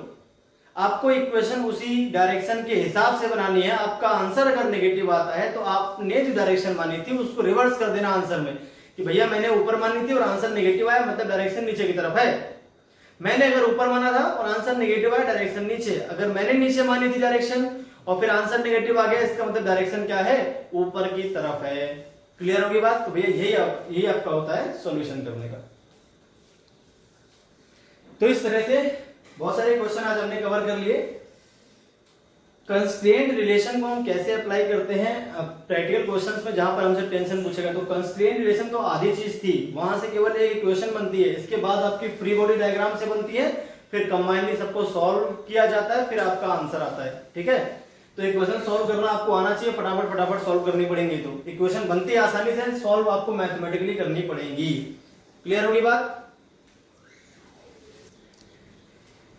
Speaker 1: आपको इक्वेशन उसी डायरेक्शन के हिसाब से बनानी है। आपका आंसर अगर नेगेटिव आता है तो आपने जो डायरेक्शन मानी थी उसको रिवर्स कर देना आंसर में कि भैया मैंने ऊपर मानी थी और आंसर नेगेटिव आया, मतलब डायरेक्शन नीचे की तरफ है। मैंने अगर ऊपर माना था और आंसर नेगेटिव आया, डायरेक्शन नीचे। अगर मैंने नीचे मानी थी डायरेक्शन और फिर आंसर नेगेटिव आ गया, इसका मतलब डायरेक्शन क्या है, ऊपर की तरफ है। क्लियर होगी बात? तो भैया यही आपका होता है सॉल्यूशन करने का। तो इस तरह से बहुत सारे क्वेश्चन आज हमने कवर कर लिए। कंस्ट्रेंट रिलेशन को हम कैसे अप्लाई करते हैं प्रैक्टिकल क्वेश्चंस में, जहां पर हमसे टेंशन पूछेगा। तो कंस्ट्रेंट रिलेशन तो आधी चीज थी, वहां से केवल एक इक्वेशन बनती है, इसके बाद आपकी फ्री बॉडी डायग्राम से बनती है, फिर कंबाइनली सबको सॉल्व किया जाता है, फिर आपका आंसर आता है। ठीक है, तो इक्वेशन सॉल्व करना आपको आना चाहिए, फटाफट सॉल्व करनी पड़ेंगी। तो इक्वेशन बनती है आसानी से, सॉल्व आपको मैथमेटिकली करनी पड़ेगी। क्लियर होगी बात?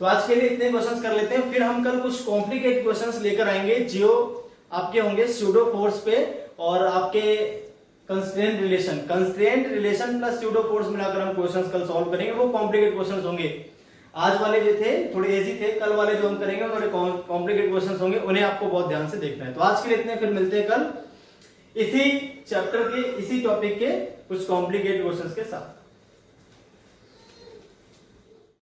Speaker 1: तो आज के लिए इतने क्वेश्चंस कर लेते हैं, फिर हम कल कुछ कॉम्प्लिकेटेड क्वेश्चंस लेकर आएंगे जो आपके होंगे स्यूडो फोर्स पे और आपके constraint relation plus pseudo force मिलाकर हम क्वेश्चंस कल सॉल्व करेंगे। वो कॉम्प्लिकेटेड क्वेश्चंस होंगे। आज वाले जो थे थोड़े इजी थे, कल वाले जो हम करेंगे थोड़े कॉम्प्लिकेटेड क्वेश्चंस होंगे, उन्हें आपको बहुत ध्यान से देखना है। तो आज के लिए इतने, फिर मिलते हैं कल इसी चैप्टर के इसी टॉपिक के कुछ कॉम्प्लिकेटेड क्वेश्चंस के साथ।